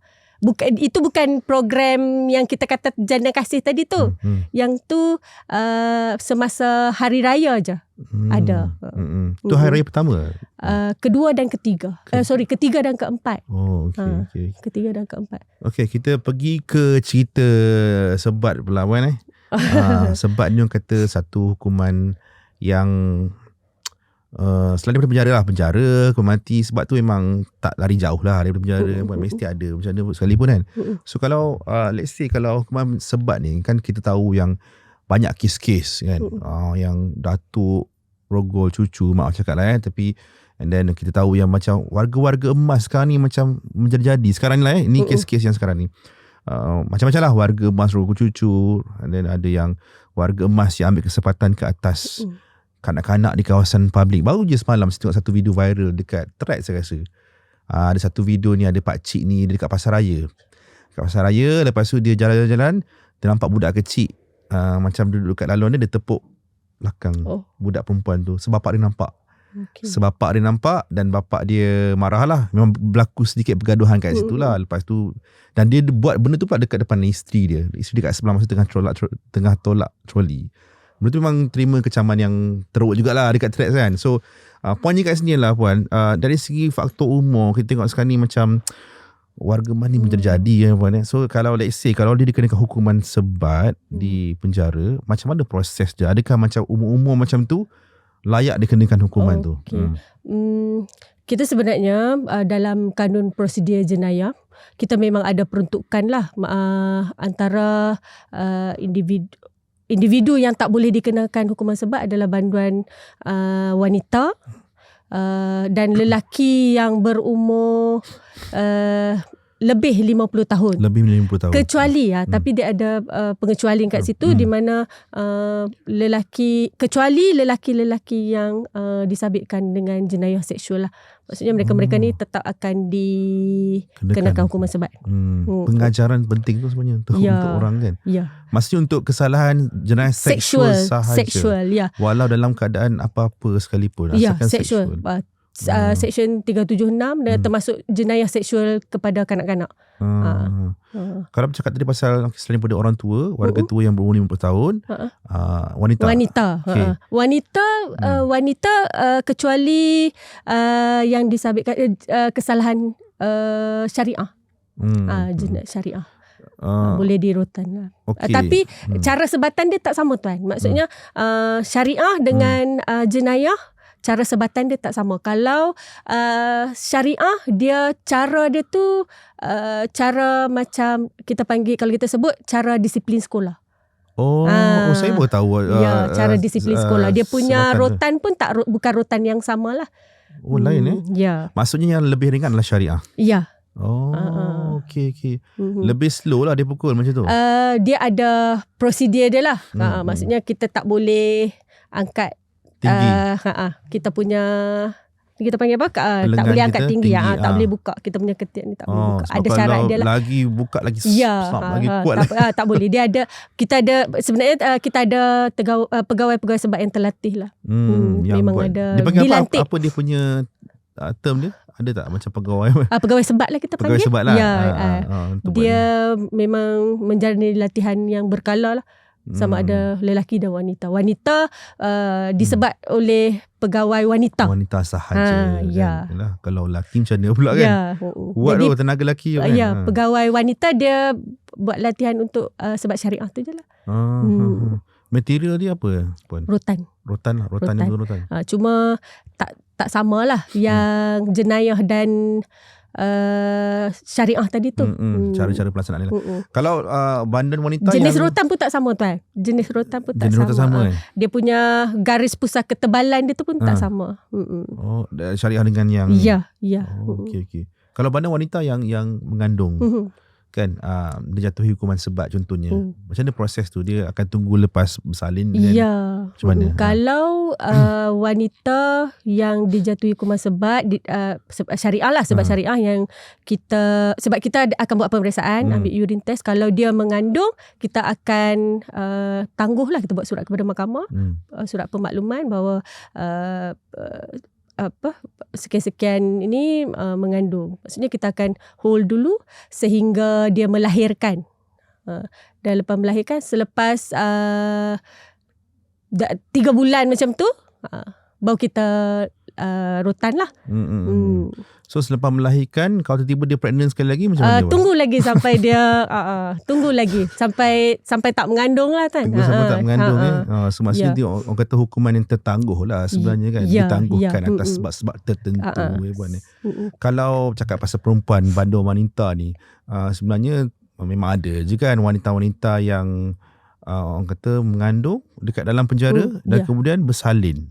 [SPEAKER 2] Itu bukan program yang kita kata jalinan kasih tadi tu. Yang tu semasa hari raya je ada.
[SPEAKER 1] Tu hari raya pertama?
[SPEAKER 2] Kedua dan ketiga. Ketiga dan keempat.
[SPEAKER 1] Okay.
[SPEAKER 2] Ketiga dan keempat.
[SPEAKER 1] Okay, kita pergi ke cerita Sebat pula Sebat ni orang kata satu hukuman yang selain daripada penjara lah, penjara ke mati, sebab tu memang tak lari jauh lah daripada penjara, mesti ada macam mana sekalipun kan. So kalau let's say kalau hukuman sebat ni kan, kita tahu yang banyak kes-kes kan, yang datuk rogol cucu, mak cakap lah tapi and then kita tahu yang macam warga-warga emas sekarang ni macam menjadi-jadi sekarang ni lah ni kes-kes yang sekarang ni. Macam-macam lah warga emas rogol cucu, and then ada yang warga emas yang ambil kesempatan ke atas kanak-kanak di kawasan publik. Baru je semalam saya tengok satu video viral dekat Threads saya rasa. Ada satu video ni, ada pakcik ni dia dekat pasar raya. Dekat pasar raya, lepas tu dia jalan-jalan, dia nampak budak kecil macam duduk kat laluan dia tepuk belakang budak perempuan tu. Sebapak dia nampak. Sebapak dia nampak dan bapak dia marah lah. Memang berlaku sedikit pergaduhan kat situ lah. Lepas tu, dan dia buat benda tu pula dekat depan isteri dia. Isteri dia kat sebelah masa tengah tolak troli. Benda tu memang terima kecaman yang teruk jugalah dekat Threads kan. So poinnya kat sini lah puan, dari segi faktor umur, kita tengok sekarang ni macam warga emas ni menjadi kan puan. So kalau let's say kalau dia dikenakan hukuman sebat di penjara, macam mana proses dia? Adakah macam umur-umur macam tu layak dikenakan hukuman tu?
[SPEAKER 2] Kita sebenarnya dalam kanun prosedur jenayah, kita memang ada peruntukan lah antara individu yang tak boleh dikenakan hukuman sebat adalah banduan wanita dan lelaki yang berumur lebih 50 tahun.
[SPEAKER 1] Lebih 50 tahun.
[SPEAKER 2] Kecuali tapi dia ada pengecualian kat situ di mana kecuali lelaki-lelaki yang disabitkan dengan jenayah seksual lah. Maksudnya mereka-mereka ni tetap akan dikenakan hukuman sebat.
[SPEAKER 1] Pengajaran penting tu sebenarnya untuk orang kan. Maksudnya untuk kesalahan jenayah seksual sahaja.
[SPEAKER 2] Seksual,
[SPEAKER 1] walau dalam keadaan apa-apa sekalipun. Asalkan seksual.
[SPEAKER 2] Section 376 dan termasuk jenayah seksual kepada kanak-kanak.
[SPEAKER 1] Kalau bercakap tadi pasal selain daripada orang tua, warga tua yang berumur 50 tahun, wanita. Wanita kecuali yang disabitkan kesalahan syariah. Jenayah syariah. Boleh dirotan. Tapi cara sebatan dia tak sama tuan. Maksudnya syariah dengan jenayah, cara sebatan dia tak sama. Kalau syariah, dia cara dia tu cara macam kita panggil, kalau kita sebut cara disiplin sekolah. Saya baru tahu.
[SPEAKER 2] Cara disiplin sekolah. Dia punya rotan pun bukan rotan yang sama lah.
[SPEAKER 1] Lain Maksudnya yang lebih ringan adalah syariah. Okay. Lebih slow lah dia pukul macam tu.
[SPEAKER 2] Dia ada prosedur dia lah. Maksudnya kita tak boleh angkat tinggi. Kita panggil apa? Tak boleh angkat tinggi. Tak boleh buka. Kita punya ketiak ni tak boleh buka. Ada syarat dia lah.
[SPEAKER 1] Lagi buka lagi lagi kuat lah.
[SPEAKER 2] Tak boleh. Sebenarnya kita ada pegawai-pegawai sebat yang terlatih lah. Memang ada.
[SPEAKER 1] Dia panggil
[SPEAKER 2] dilantik.
[SPEAKER 1] apa dia punya term dia? Ada tak macam pegawai?
[SPEAKER 2] Pegawai sebat lah kita panggil.
[SPEAKER 1] Pegawai sebat lah.
[SPEAKER 2] Dia memang menjalani latihan yang berkala lah. Sama ada lelaki dan wanita. Wanita disebat oleh pegawai wanita.
[SPEAKER 1] Wanita sahaja. Kan? Kalau lelaki macam mana pula kan? Jadi, tenaga lelaki kan?
[SPEAKER 2] Pegawai wanita dia buat latihan untuk sebat syariah tu je lah.
[SPEAKER 1] Material dia apa?
[SPEAKER 2] Rotan.
[SPEAKER 1] Rotan.
[SPEAKER 2] Cuma tak samalah yang jenayah dan syariah tadi tu.
[SPEAKER 1] Cara-cara pelaksanaan dia. Kalau bandan wanita
[SPEAKER 2] jenis
[SPEAKER 1] yang
[SPEAKER 2] rotan pun tak sama tuan. Jenis rotan pun tak
[SPEAKER 1] rotan sama.
[SPEAKER 2] Dia punya garis pusat ketebalan dia tu pun tak sama.
[SPEAKER 1] Syariah dengan yang Okay. Kalau bandan wanita yang mengandung kan, dia jatuhi hukuman sebat contohnya. Macam mana proses tu? Dia akan tunggu lepas bersalin macam mana?
[SPEAKER 2] Kalau wanita yang dijatuhi hukuman sebat syariah lah, sebab syariah yang sebab kita akan buat pemeriksaan, ambil urine test. Kalau dia mengandung, kita akan tangguhlah, kita buat surat kepada mahkamah, surat pemakluman bahawa sekian-sekian ini mengandung. Maksudnya kita akan hold dulu sehingga dia melahirkan. Dan lepas melahirkan, selepas 3 bulan macam tu, baru kita rotan lah.
[SPEAKER 1] So selepas melahirkan, kalau tiba-tiba dia pregnant sekali lagi macam mana?
[SPEAKER 2] Tunggu lagi sampai dia tunggu lagi sampai tak mengandung lah kan.
[SPEAKER 1] Tunggu sampai tak mengandung so maksudnya dia orang kata hukuman yang tertangguh lah sebenarnya kan. Ditangguhkan atas sebab-sebab tertentu. Kalau cakap pasal perempuan bandar wanita ni, sebenarnya memang ada je kan wanita-wanita yang orang kata mengandung dekat dalam penjara dan kemudian bersalin.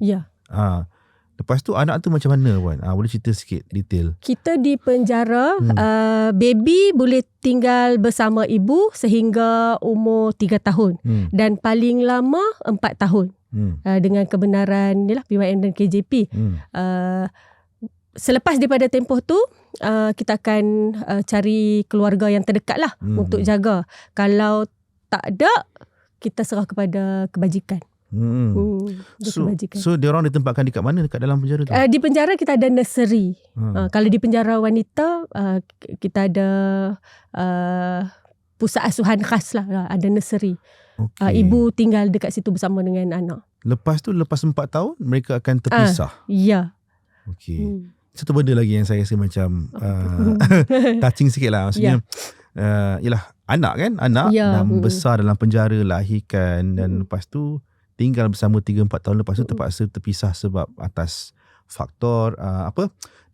[SPEAKER 1] Lepas tu anak tu macam mana Puan? Boleh cerita sikit detail.
[SPEAKER 2] Kita di penjara, baby boleh tinggal bersama ibu sehingga umur 3 tahun. Dan paling lama 4 tahun. Dengan kebenaran PYN dan KJP. Selepas daripada tempoh tu, kita akan cari keluarga yang terdekat lah untuk jaga. Kalau tak ada, kita serah kepada kebajikan.
[SPEAKER 1] So dia orang ditempatkan dekat mana dekat dalam penjara tu?
[SPEAKER 2] Di penjara kita ada nursery. Kalau di penjara wanita kita ada pusat asuhan khas lah, ada nursery. Ibu tinggal dekat situ bersama dengan anak.
[SPEAKER 1] Lepas 4 tahun mereka akan terpisah.
[SPEAKER 2] Ya.
[SPEAKER 1] Okey. Satu benda lagi yang saya rasa macam touching sikit lah. Maksudnya ialah anak kan, dah besar dalam penjara, lahirkan dan lepas tu tinggal bersama 3-4 tahun lepas tu terpaksa terpisah sebab atas faktor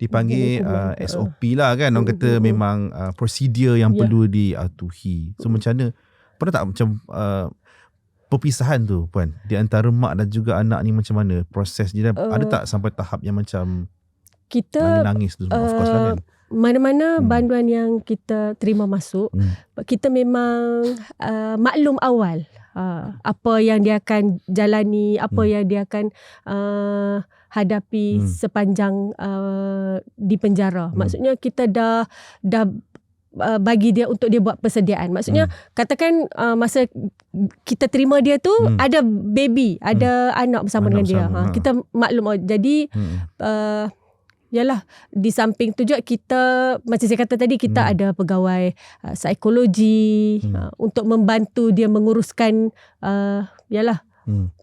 [SPEAKER 1] dipanggil SOP lah kan. Orang kata memang prosedur yang perlu diatuhi. So macam mana, pernah tak macam perpisahan tu Puan di antara mak dan juga anak ni, macam mana proses dia? Ada tak sampai tahap yang macam
[SPEAKER 2] kita
[SPEAKER 1] nangis tu? Of course lah kan.
[SPEAKER 2] Mana-mana banduan yang kita terima masuk, kita memang maklum awal apa yang dia akan jalani, apa yang dia akan hadapi sepanjang di penjara. Maksudnya kita dah bagi dia untuk dia buat persediaan. Maksudnya katakan masa kita terima dia tu ada baby, ada anak bersama dengan dia. Kita maklum. Jadi yalah, di samping tu juga kita, macam saya kata tadi, kita ada pegawai psikologi untuk membantu dia menguruskan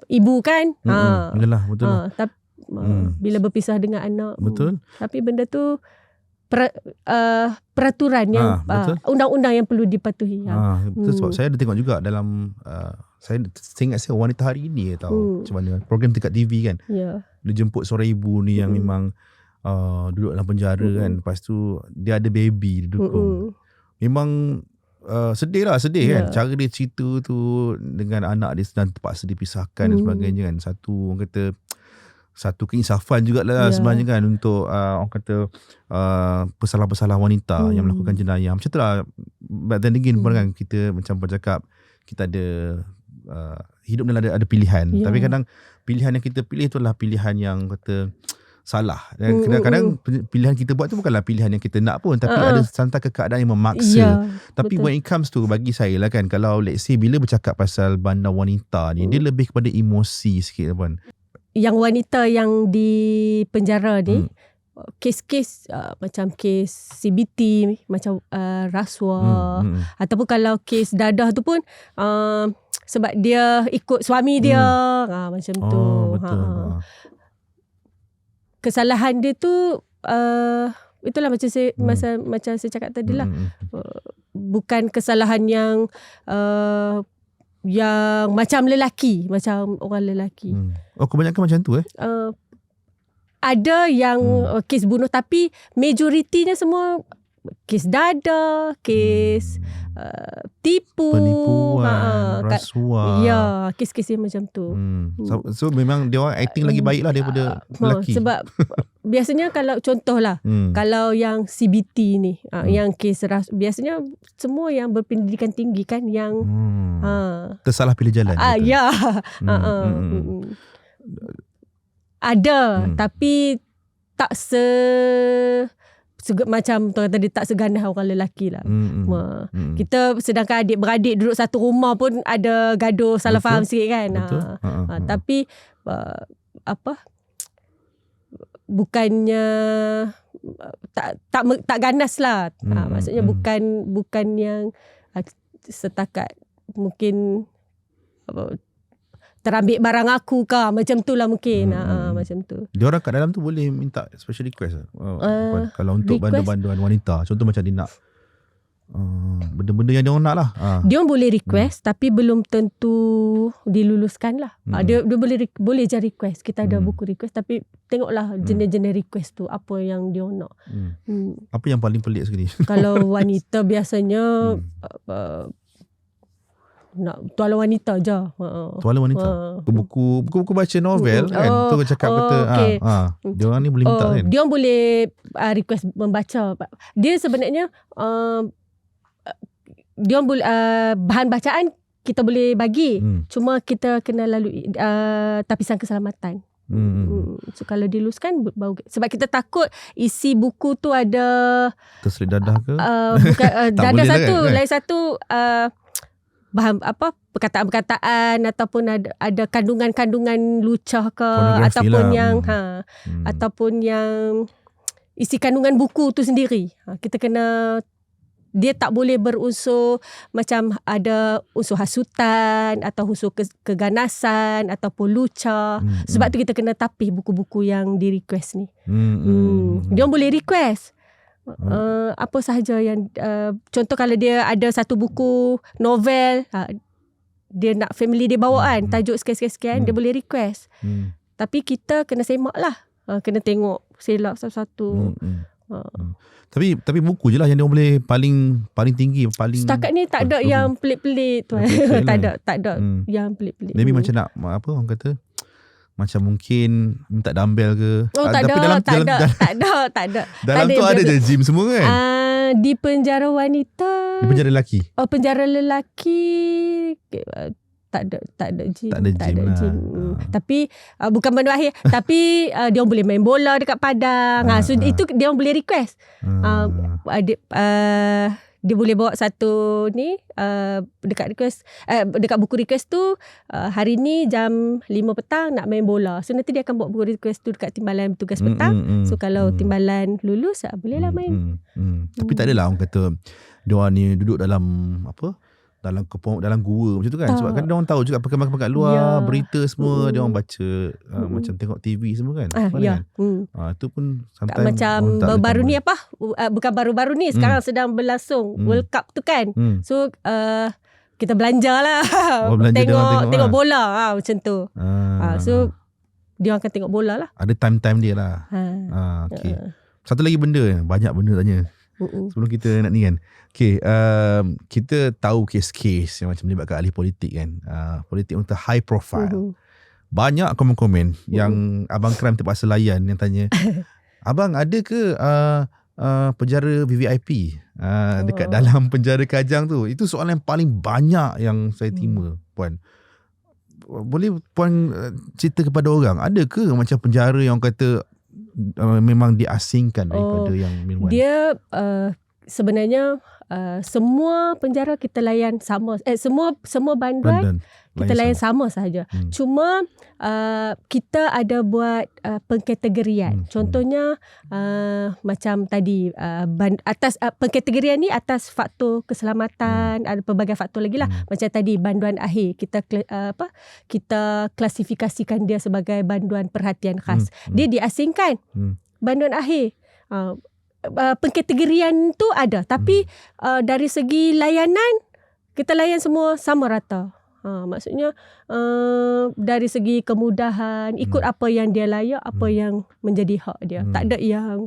[SPEAKER 2] ibu kan.
[SPEAKER 1] Yalah, betul lah.
[SPEAKER 2] Tapi bila berpisah dengan anak,
[SPEAKER 1] betul.
[SPEAKER 2] tapi benda tu peraturan yang undang-undang yang perlu dipatuhi.
[SPEAKER 1] Betul, sebab saya ada tengok juga dalam saya ingat saya Wanita Hari Ini tahu macam mana program dekat TV kan. Dia jemput seorang ibu ni yang memang duduk dalam penjara kan. Lepas tu dia ada baby, dia dukung. Memang sedih kan. Cara dia cerita tu dengan anak dia sedang terpaksa dipisahkan dan sebagainya kan. Satu orang kata satu keinsafan jugalah sebenarnya kan untuk orang kata pesalah-pesalah wanita yang melakukan jenayah. Macam tu lah. But then again kan, kita macam bercakap, kita ada hidup dan ada pilihan. Tapi kadang pilihan yang kita pilih tu adalah pilihan yang kata salah. Dan kadang-kadang pilihan kita buat tu bukanlah pilihan yang kita nak pun, tapi ada santai keadaan yang memaksa. Tapi betul. When it comes to, bagi saya lah kan, kalau let's say bila bercakap pasal bandar wanita ni, dia lebih kepada emosi sikit Puan.
[SPEAKER 2] Yang wanita yang di penjara ni, kes-kes macam kes CBT, macam rasuah, ataupun kalau kes dadah tu pun sebab dia ikut suami dia, macam tu.
[SPEAKER 1] Betul.
[SPEAKER 2] Kesalahan dia tu itulah macam saya macam saya cakap tadi lah, bukan kesalahan yang macam lelaki, macam orang lelaki.
[SPEAKER 1] Kebanyakan macam tu
[SPEAKER 2] ada yang kes bunuh, tapi majoritinya semua kes dada, kes tipu,
[SPEAKER 1] penipuan, rasuah.
[SPEAKER 2] Ya, kes-kes yang macam tu.
[SPEAKER 1] So memang dia orang acting lagi baik lah daripada lelaki.
[SPEAKER 2] Sebab biasanya kalau contohlah, kalau yang CBT ni, yang kes biasanya semua yang berpendidikan tinggi kan, yang
[SPEAKER 1] tersalah pilih jalan.
[SPEAKER 2] Ya. Ada, tapi tak macam tuan tadi, tak seganas orang lelaki lah. Kita sedangkan adik-beradik duduk satu rumah pun ada gaduh, salah faham sikit kan. Tapi bukannya tak ganas lah. Maksudnya bukan yang setakat mungkin terambil barang aku ke, macam tu lah mungkin. Macam tu.
[SPEAKER 1] Diorang kat dalam tu boleh minta special request kalau untuk banduan-banduan wanita. Contoh macam dia nak benda-benda yang diorang nak lah.
[SPEAKER 2] Diorang boleh request tapi belum tentu diluluskan lah. Dia boleh je request. Kita ada buku request tapi tengoklah jenis-jenis request tu apa yang diorang nak.
[SPEAKER 1] Apa yang paling pelik sekali?
[SPEAKER 2] Kalau wanita biasanya nak tuala wanita je.
[SPEAKER 1] Tuala wanita. Buku baca novel kan. Tu cakap betul.
[SPEAKER 2] Okay.
[SPEAKER 1] Diorang ni boleh minta kan.
[SPEAKER 2] Diorang boleh request membaca. Dia sebenarnya diorang boleh bahan bacaan kita boleh bagi. Cuma kita kena lalui tapisan keselamatan. So kalau diluluskan baru, sebab kita takut isi buku tu ada
[SPEAKER 1] terselip dadah ke?
[SPEAKER 2] Bukan dadah satu,
[SPEAKER 1] kan?
[SPEAKER 2] lain satu bahan perkataan-perkataan ataupun ada kandungan-kandungan lucah ke, ataupun yang ataupun yang isi kandungan buku tu sendiri. Kita kena, dia tak boleh berunsur macam ada unsur hasutan atau unsur keganasan ataupun lucah. Sebab tu kita kena tapih buku-buku yang di request ni. Dia boleh request apa sahaja yang contoh kalau dia ada satu buku novel, dia nak family dia bawaan tajuk sekian-sekian, dia boleh request. Tapi kita kena semak lah, kena tengok selak satu-satu.
[SPEAKER 1] Tapi buku je lah yang dia boleh paling tinggi, paling
[SPEAKER 2] setakat ni tak ada yang pelik-pelik tu. Tak ada yang pelik-pelik.
[SPEAKER 1] Maybe macam nak apa orang kata, macam mungkin minta dumbbell ke.
[SPEAKER 2] Tak ada.
[SPEAKER 1] Dalam tu ada je gym semua kan.
[SPEAKER 2] Di penjara wanita,
[SPEAKER 1] di penjara lelaki.
[SPEAKER 2] Penjara lelaki tak ada gym. Tak ada gym. Tapi bukan benda akhir. Tapi dia orang boleh main bola dekat padang. So itu dia orang boleh request. Dia boleh bawa satu ni dekat request, dekat buku request tu, hari ni jam 5 petang nak main bola. So nanti dia akan bawa buku request tu dekat timbalan tugas petang. So kalau timbalan lulus, bolehlah main.
[SPEAKER 1] Tapi tak adalah orang kata diorang ni duduk dalam dalam gua macam tu kan. Sebab kan diorang tahu juga perkembangan kat luar, berita semua diorang baca, macam tengok TV semua kan. Kan? Itu pun sometimes
[SPEAKER 2] macam baru ni apa, bukan baru-baru ni, sekarang sedang berlangsung World Cup tu kan. So kita belanja lah. Tengok bola macam tu. So dia akan tengok bola lah.
[SPEAKER 1] Ada time dia lah. Okay. Satu lagi benda, banyak benda tanya sebelum kita nak ni kan. Okay, kita tahu kes-kes yang macam melibatkan ahli politik kan. Politik untuk high profile. Banyak komen-komen yang Abang Crime terpaksa layan yang tanya, Abang ada ke penjara VVIP dekat dalam penjara Kajang tu? Itu soalan yang paling banyak yang saya terima, Puan. Boleh Puan cerita kepada orang, ada ke macam penjara yang kata memang diasingkan daripada yang minuman?
[SPEAKER 2] Dia sebenarnya semua penjara kita layan sama, semua banduan kita layan sama sahaja. Cuma kita ada buat pengkategorian. Contohnya macam tadi atas pengkategorian ni atas faktor keselamatan, ada pelbagai faktor lagi lah. Macam tadi banduan akhir, kita klasifikasikan dia sebagai banduan perhatian khas. Dia diasingkan. Banduan akhir. Pengkategorian tu ada, tapi dari segi layanan kita layan semua sama rata. Maksudnya dari segi kemudahan, ikut apa yang dia layak, apa yang menjadi hak dia. Tak ada yang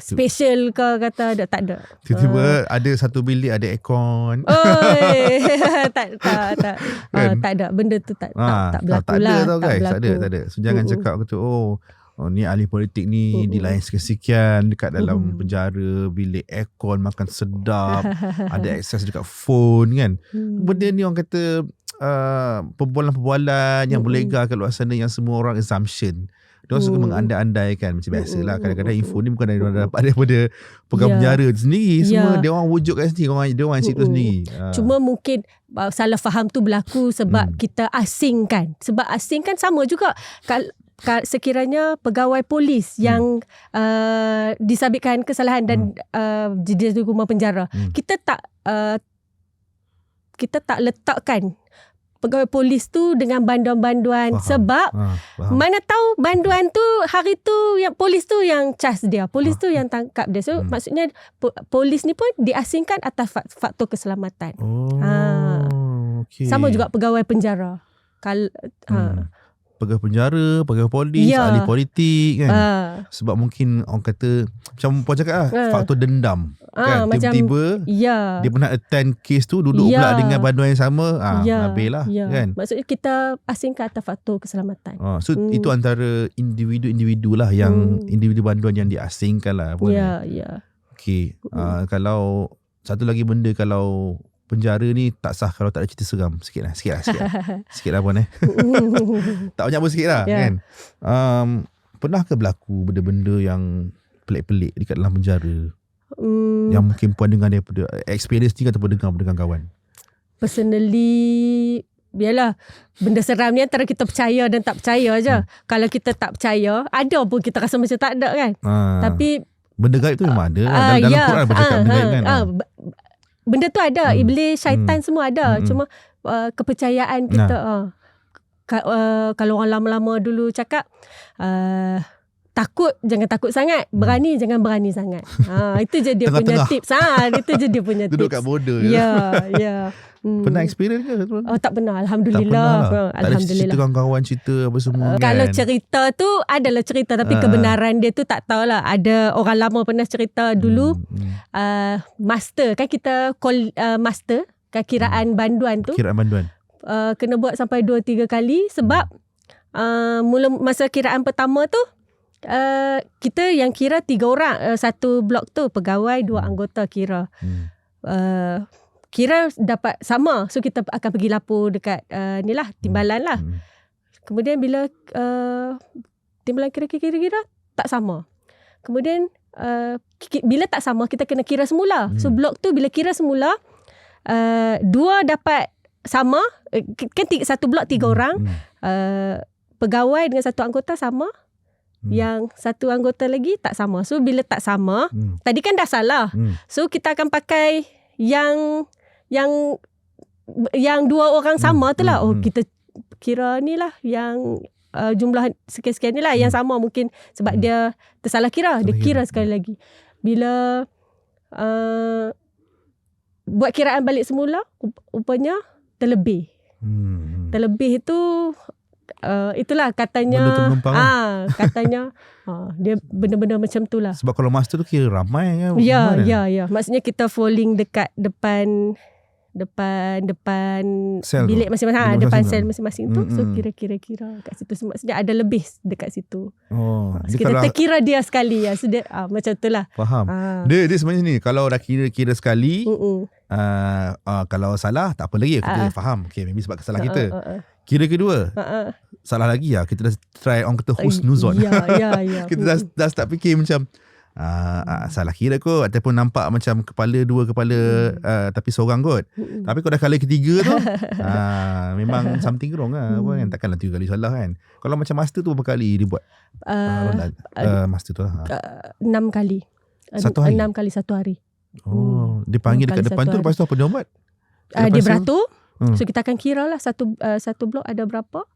[SPEAKER 2] special ke kata, tak ada.
[SPEAKER 1] Tiba-tiba ada satu bilik ada aircon.
[SPEAKER 2] Tak ada benda tu, tak berlaku
[SPEAKER 1] Tak
[SPEAKER 2] lah.
[SPEAKER 1] ada tau guys, tak ada. So jangan cakap kata ni ahli politik ni dilayan sekian-sekian dekat dalam penjara, bilik aircon, makan sedap, ada akses dekat phone kan. Benda ni orang kata perbualan-perbualan yang berlegar kat luar sana yang semua orang assumption. Diorang suka mengandai-andaikan. Macam biasalah, kadang-kadang info ni bukan daripada pegang penjara sendiri. Semua dia orang wujudkan sendiri, dia orang situ sendiri.
[SPEAKER 2] Cuma mungkin salah faham tu berlaku sebab kita asingkan. Sebab asingkan sama juga sekiranya pegawai polis yang disabitkan kesalahan dan di rumah penjara, kita tak letakkan pegawai polis tu dengan banduan-banduan. Sebab mana tahu banduan tu hari tu yang polis tu yang cas dia. Polis tu yang tangkap dia. So maksudnya polis ni pun diasingkan atas faktor keselamatan.
[SPEAKER 1] Okay.
[SPEAKER 2] Sama juga pegawai penjara.
[SPEAKER 1] Pegawai penjara, pegawai polis, ahli politik kan. Sebab mungkin orang kata macam puan cakap faktor dendam kan. Tiba-tiba dia pernah attend case tu, duduk pula dengan banduan yang sama, habis lah kan.
[SPEAKER 2] Maksudnya kita asingkan atas faktor keselamatan.
[SPEAKER 1] So itu antara individu-individu lah yang individu banduan yang diasingkan lah. Okay. Kalau satu lagi benda, kalau penjara ni tak sah kalau tak ada cerita seram. Sikit lah puan tak banyak pun sikit lah kan. Pernah ke berlaku benda-benda yang pelik-pelik dekat dalam penjara? Yang mungkin puan dengar daripada experience ni ataupun dengar dengan kawan?
[SPEAKER 2] Personally, biarlah benda seram ni antara kita percaya dan tak percaya je. Kalau kita tak percaya, ada pun kita rasa macam tak ada kan. Tapi
[SPEAKER 1] benda gaib tu memang ada dalam Quran pun cakap benda gaib kan.
[SPEAKER 2] Benda tu ada, iblis, syaitan semua ada. Cuma kepercayaan kita kalau orang lama-lama dulu cakap takut jangan takut sangat, berani jangan berani sangat. Itu je dia punya tips. Itu je dia punya tips.
[SPEAKER 1] Duduk kat border.
[SPEAKER 2] Ya.
[SPEAKER 1] Pernah experience ke?
[SPEAKER 2] Tak pernah, alhamdulillah.
[SPEAKER 1] Tak ada cerita kawan-kawan cerita apa semua kan?
[SPEAKER 2] Kalau cerita tu adalah cerita, tapi kebenaran dia tu tak tahulah. Ada orang lama pernah cerita dulu. Master kan, kita call master kan, kiraan banduan tu.
[SPEAKER 1] Kiraan banduan
[SPEAKER 2] kena buat sampai 2-3 kali. Sebab mula masa kiraan pertama tu kita yang kira 3 orang, satu blok tu pegawai, 2 anggota kira. Kira dapat sama. So kita akan pergi lapor dekat ni lah, timbalan lah. Kemudian bila timbalan kira-kira tak sama. Kemudian bila tak sama, kita kena kira semula. So blok tu bila kira semula, 2 dapat sama. Kan satu blok 3 orang. Pegawai dengan satu anggota sama. Yang satu anggota lagi tak sama. So bila tak sama, tadi kan dah salah. So kita akan pakai yang 2 orang sama tu lah. Kita kira ni lah yang jumlah sekian-sekian ni lah yang sama. Mungkin sebab dia tersalah kira, dia kira sekali lagi. Bila buat kiraan balik semula, rupanya terlebih. Terlebih tu itulah katanya. Katanya dia benda-benda macam tu lah.
[SPEAKER 1] Sebab kalau master tu kira ramai kan.
[SPEAKER 2] Ya. Maksudnya kita falling dekat depan sel bilik masing-masing, depan sel masing-masing tu. So kira-kira kat situ. Maksudnya ada lebih dekat situ. So kita terkira dia sekali ya. So dia, macam tu lah.
[SPEAKER 1] Faham. Dia sebenarnya ni, kalau dah kira sekali, kalau salah tak apa lagi, kita faham. Okay, maybe sebab kesalahan kita. Kira kedua, salah lagi lah. Kita dah try, orang kata husnuzon.
[SPEAKER 2] Ya.
[SPEAKER 1] Kita dah start fikir macam salah kira kot, ataupun nampak macam dua kepala tapi seorang kot. Tapi kalau dah kali ketiga tu memang something wrong lah. Kan? Takkanlah 3 kali salah kan. Kalau macam master tu berapa kali dia buat master tu lah?
[SPEAKER 2] 6 kali.
[SPEAKER 1] 1 hari?
[SPEAKER 2] 6 kali 1 hari.
[SPEAKER 1] Dia panggil dekat depan tu, lepas tu apa dia buat?
[SPEAKER 2] Dia beratur. So kita akan kira lah satu blok ada berapa.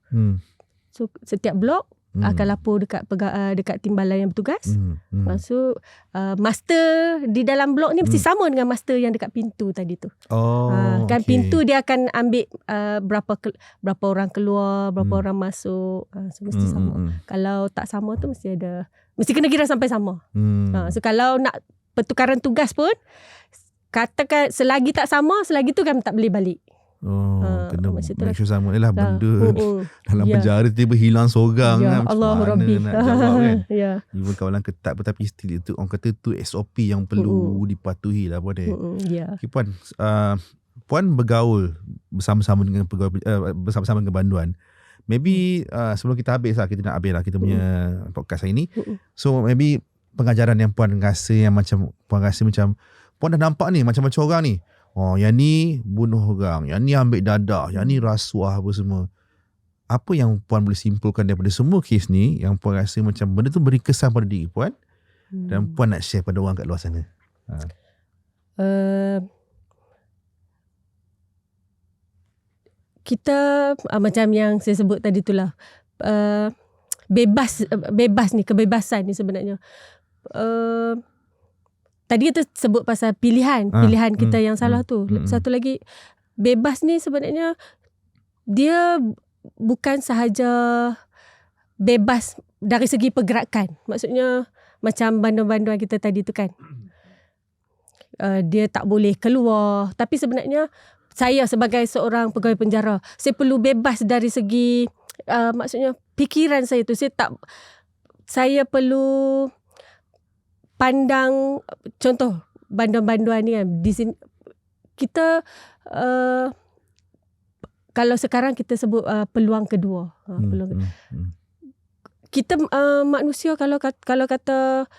[SPEAKER 2] So setiap blok akan lapor dekat timbalan yang bertugas. Maksud master di dalam blok ni mesti sama dengan master yang dekat pintu tadi tu. Kan pintu dia akan ambil berapa orang keluar, berapa orang masuk. So mesti sama. Kalau tak sama tu mesti kena kira sampai sama. So kalau nak pertukaran tugas pun, katakan selagi tak sama, selagi tu kan tak boleh balik.
[SPEAKER 1] Kena make sure sama ni lah benda dalam penjara tiba hilang seorang kan, macam mana nak jawab kan. Even kawalan ketat pun, tapi still itu orang kata tu SOP yang perlu dipatuhi lah puan. Okay, puan, puan bergaul bersama-sama dengan pegawai, bersama-sama dengan banduan. Maybe sebelum kita habis lah, kita nak habis lah kita punya podcast hari ni. So maybe pengajaran yang puan rasa, yang macam puan rasa macam puan dah nampak ni macam-macam orang ni. Yang ni bunuh orang, yang ni ambil dadah, yang ni rasuah apa semua. Apa yang puan boleh simpulkan daripada semua kes ni, yang puan rasa macam benda tu beri kesan pada diri puan, dan puan nak share pada orang kat luar sana?
[SPEAKER 2] kita macam yang saya sebut tadi itulah, bebas ni, kebebasan ni sebenarnya. Tadi kita sebut pasal pilihan kita yang salah tu. Satu lagi, bebas ni sebenarnya dia bukan sahaja bebas dari segi pergerakan. Maksudnya macam banduan-banduan kita tadi tu kan, dia tak boleh keluar. Tapi sebenarnya saya sebagai seorang pegawai penjara, saya perlu bebas dari segi maksudnya fikiran saya tu. Saya perlu pandang, contoh banduan-banduan ni kan, di sini kita kalau sekarang kita sebut peluang kedua. Kita manusia kalau kata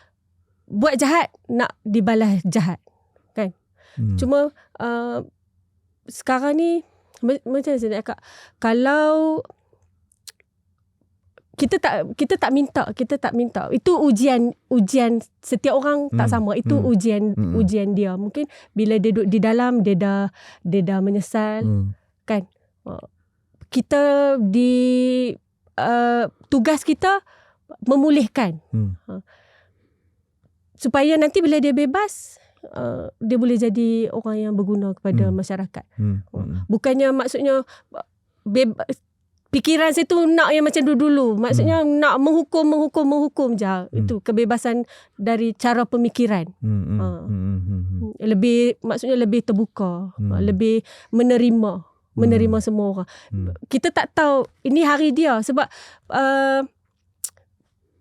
[SPEAKER 2] buat jahat, nak dibalas jahat kan. Cuma sekarang ni macam saya cakap, kalau kita tak minta, itu ujian setiap orang tak sama. Itu ujian dia. Mungkin bila dia duduk di dalam, dia dah menyesal kan. Kita tugas kita memulihkan supaya nanti bila dia bebas, dia boleh jadi orang yang berguna kepada masyarakat. Bukannya maksudnya fikiran saya tu nak yang macam dulu-dulu. Maksudnya nak menghukum je. Itu kebebasan dari cara pemikiran. Maksudnya lebih terbuka, lebih menerima semua orang. Kita tak tahu ini hari dia, sebab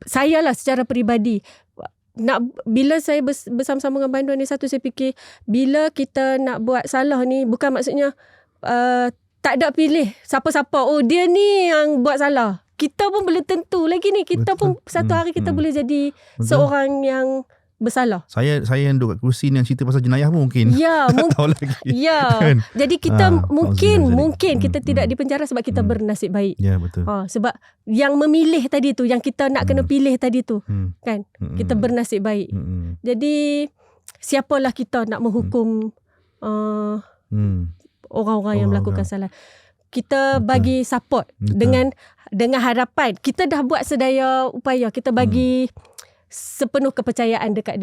[SPEAKER 2] saya lah secara peribadi, bila saya bersama-sama dengan banduan ni, satu saya fikir, bila kita nak buat salah ni, bukan maksudnya tak ada pilih siapa-siapa, oh dia ni yang buat salah. Kita pun boleh tentu lagi ni, kita pun satu hari kita boleh jadi seorang yang bersalah. Saya
[SPEAKER 1] yang duduk kat kursi ni yang cerita pasal jenayah pun mungkin.
[SPEAKER 2] Ya,
[SPEAKER 1] tak tahu lagi.
[SPEAKER 2] Ya. Kan? Jadi kita mungkin kita tidak dipenjara sebab kita bernasib baik.
[SPEAKER 1] Ya, betul.
[SPEAKER 2] Sebab yang memilih tadi tu, yang kita nak kena pilih tadi tu, kan? Kita bernasib baik. Jadi siapalah kita nak menghukum orang-orang yang melakukan salah. Kita bagi support dengan harapan. Kita dah buat sedaya upaya. Kita bagi sepenuh kepercayaan dekat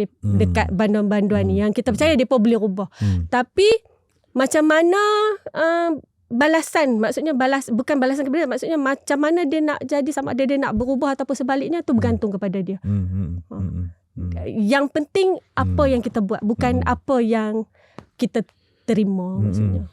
[SPEAKER 2] banduan-banduan ni, yang kita percaya mereka boleh rubah. Tapi macam mana balasan, maksudnya bukan balasan kepada dia, maksudnya macam mana dia nak jadi, sama ada dia nak berubah ataupun sebaliknya, tu bergantung kepada dia. Yang penting apa yang kita buat, bukan apa yang kita terima, maksudnya.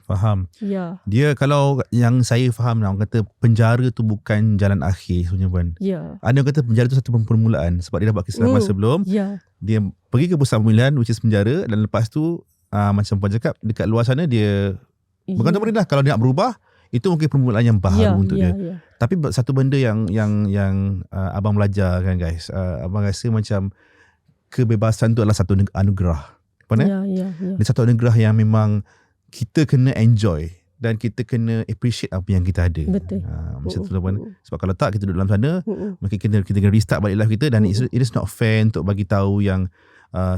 [SPEAKER 1] Faham.
[SPEAKER 2] Ya.
[SPEAKER 1] Dia, kalau yang saya faham lah, orang kata penjara tu bukan jalan akhir sebenarnya pun.
[SPEAKER 2] Ya.
[SPEAKER 1] Ada orang kata penjara tu satu permulaan, sebab dia dah buat kesilapan sebelum.
[SPEAKER 2] Ya.
[SPEAKER 1] Dia pergi ke pusat pemilihan, which is penjara, dan lepas tu macam Puan cakap, dekat luar sana dia bergantung pada dia lah. Kalau dia nak berubah, itu mungkin permulaan yang baru untuk dia. Ya. Tapi satu benda yang abang belajar kan guys, abang rasa macam kebebasan tu adalah satu anugerah.
[SPEAKER 2] Ya.
[SPEAKER 1] Dia satu anugerah yang memang kita kena enjoy dan kita kena appreciate apa yang kita ada.
[SPEAKER 2] Betul.
[SPEAKER 1] Macam tu lah Puan. Sebab kalau tak, kita duduk dalam sana, mungkin kita kena restart balik life kita, dan it is not fair untuk bagi tahu yang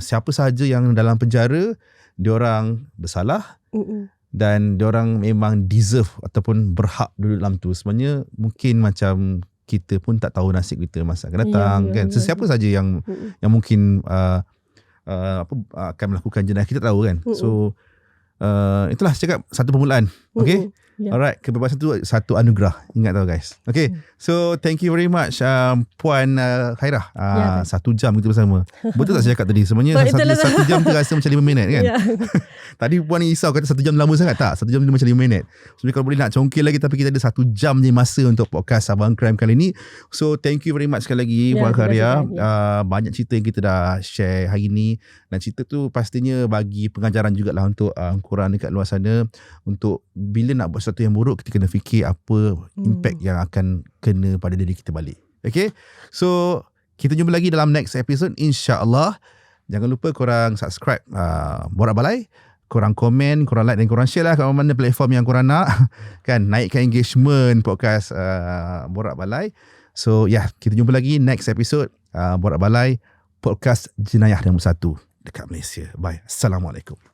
[SPEAKER 1] siapa sahaja yang dalam penjara, diorang bersalah dan diorang memang deserve ataupun berhak duduk dalam tu. Sebenarnya mungkin macam kita pun tak tahu nasib kita masa akan datang, kan. Sesiapa saja yang mungkin akan melakukan jenayah, kita tahu kan. So itulah cakap, satu permulaan. Okay. Alright, kebebasan tu satu anugerah, ingat tau guys. Okay. So thank you very much Puan Khairah. 1 jam kita bersama. Betul tak saya cakap tadi? Sebenarnya 1 jam terasa macam 5 minit kan. Tadi Puan ni risau kata 1 jam lama sangat. Tak, 1 jam dia macam 5 minit. So kalau boleh nak congkil lagi, tapi kita ada 1 jam je masa untuk podcast Abang Crime kali ni. So thank you very much sekali lagi Puan Khairah. Banyak cerita yang kita dah share hari ni, dan cerita tu pastinya bagi pengajaran jugalah untuk korang dekat luar sana, untuk bila nak buat sesuatu yang buruk, kita kena fikir apa impact yang akan kena pada diri kita balik. Okay. So kita jumpa lagi dalam next episode, insya-Allah. Jangan lupa korang subscribe Borak Balai, korang komen, korang like dan korang share lah kat mana platform yang korang nak kan, naikkan engagement podcast Borak Balai. So kita jumpa lagi next episode Borak Balai, podcast jenayah nombor 1 dekat Malaysia. Bye. Assalamualaikum.